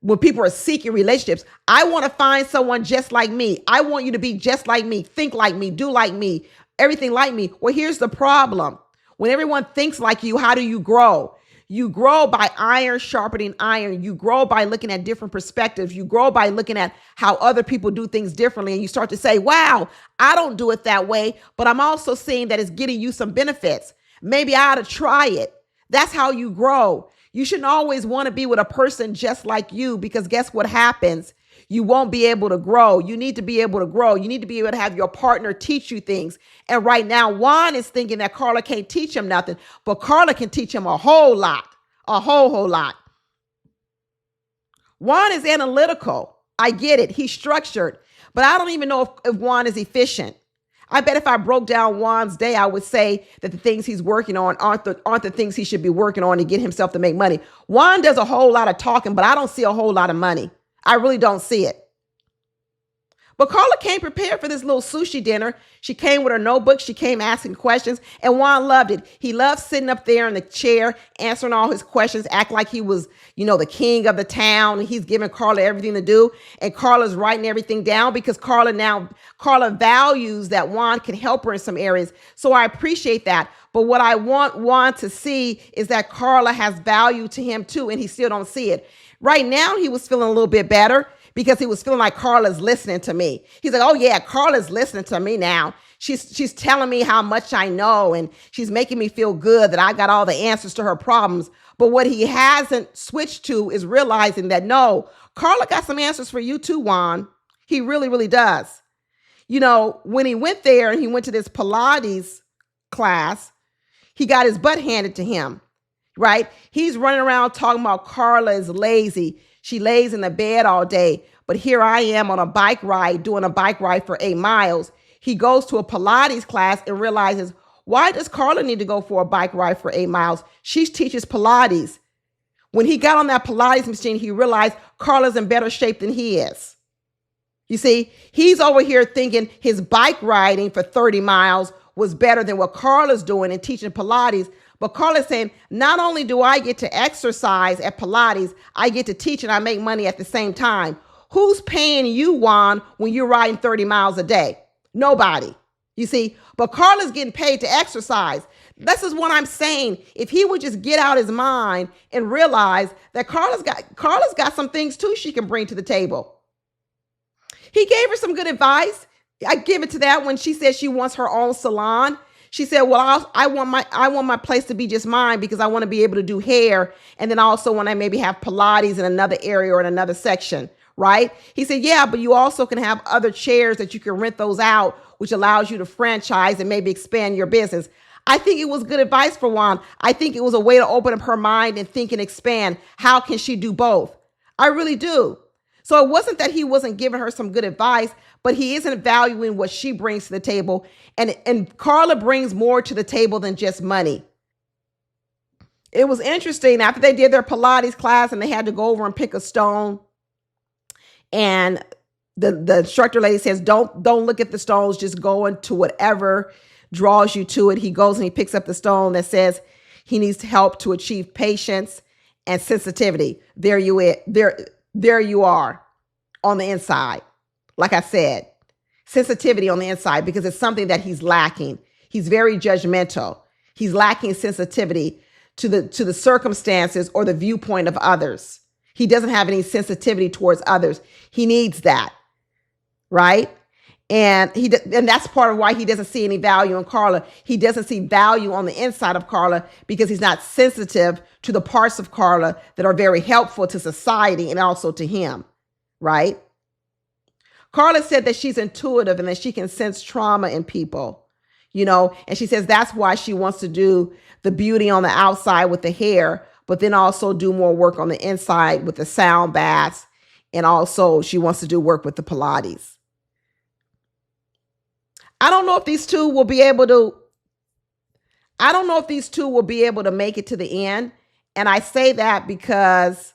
When people are seeking relationships, I want to find someone just like me. I want you to be just like me, think like me, do like me, everything like me. Well, here's the problem. When everyone thinks like you, how do you grow? You grow by iron sharpening iron. You grow by looking at different perspectives. You grow by looking at how other people do things differently. And you start to say, wow, I don't do it that way, but I'm also seeing that it's getting you some benefits. Maybe I ought to try it. That's how you grow. You shouldn't always want to be with a person just like you, because guess what happens? You won't be able to grow. You need to be able to grow. You need to be able to have your partner teach you things. And right now, Juan is thinking that Karla can't teach him nothing, but Karla can teach him a whole lot, a whole lot. Juan is analytical. I get it. He's structured, but I don't even know if Juan is efficient. I bet if I broke down Juan's day, I would say that the things he's working on aren't the things he should be working on to get himself to make money. Juan does a whole lot of talking, but I don't see a whole lot of money. I really don't see it. But Karla came prepared for this little sushi dinner. She came with her notebook. She came asking questions, and Juan loved it. He loved sitting up there in the chair, answering all his questions, act like he was, the king of the town. And he's giving Karla everything to do. And Karla's writing everything down because Karla values that Juan can help her in some areas. So I appreciate that. But what I want Juan to see is that Karla has value to him too, and he still don't see it. Right now, he was feeling a little bit better because he was feeling like Karla's listening to me. He's like, oh yeah, Karla's listening to me now. She's telling me how much I know, and she's making me feel good that I got all the answers to her problems. But what he hasn't switched to is realizing that no, Karla got some answers for you too, Juan. He really, really does. When he went there and he went to this Pilates class, he got his butt handed to him. Right? He's running around talking about Karla is lazy. She lays in the bed all day. But here I am on a bike ride, doing a bike ride for 8 miles. He goes to a Pilates class and realizes, Why does Karla need to go for a bike ride for 8 miles? She teaches Pilates. When he got on that Pilates machine, he realized Karla's in better shape than he is. You see, he's over here thinking his bike riding for 30 miles was better than what Karla's doing and teaching Pilates. But Karla's saying, not only do I get to exercise at Pilates, I get to teach and I make money at the same time. Who's paying you, Juan, when you're riding 30 miles a day? Nobody. You see, but Karla's getting paid to exercise. This is what I'm saying. If he would just get out his mind and realize that Karla's got some things too she can bring to the table. He gave her some good advice. I give it to that when she said she wants her own salon. She said, well, I want my place to be just mine because I want to be able to do hair. And then also when I maybe have Pilates in another area or in another section, right? He said, yeah, but you also can have other chairs that you can rent those out, which allows you to franchise and maybe expand your business. I think it was good advice for Juan. I think it was a way to open up her mind and think and expand. How can she do both? I really do. So it wasn't that he wasn't giving her some good advice, but he isn't valuing what she brings to the table. And Karla brings more to the table than just money. It was interesting after they did their Pilates class and they had to go over and pick a stone. And the instructor lady says, don't look at the stones, just go into whatever draws you to it. He goes and he picks up the stone that says he needs help to achieve patience and sensitivity. There you are on the inside. Like I said, sensitivity on the inside, because it's something that he's lacking. He's very judgmental. He's lacking sensitivity to the circumstances or the viewpoint of others. He doesn't have any sensitivity towards others. He needs that, right? And that's part of why he doesn't see any value in Karla. He doesn't see value on the inside of Karla because he's not sensitive to the parts of Karla that are very helpful to society and also to him, right? Karla said that she's intuitive and that she can sense trauma in people, and she says that's why she wants to do the beauty on the outside with the hair, but then also do more work on the inside with the sound baths. And also she wants to do work with the Pilates. I don't know if these two will be able to make it to the end. And I say that because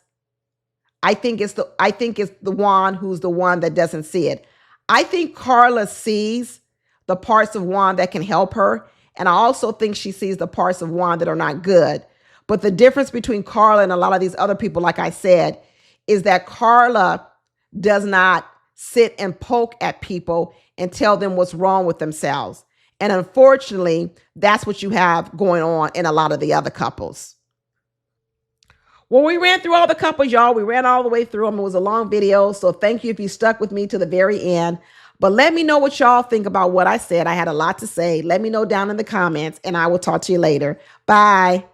I think it's the Juan who's the one that doesn't see it. I think Karla sees the parts of Juan that can help her. And I also think she sees the parts of Juan that are not good. But the difference between Karla and a lot of these other people, like I said, is that Karla does not sit and poke at people and tell them what's wrong with themselves. And unfortunately, that's what you have going on in a lot of the other couples. Well, we ran through all the couples, y'all. We ran all the way through them. It was a long video. So thank you if you stuck with me to the very end. But let me know what y'all think about what I said. I had a lot to say. Let me know down in the comments, and I will talk to you later. Bye.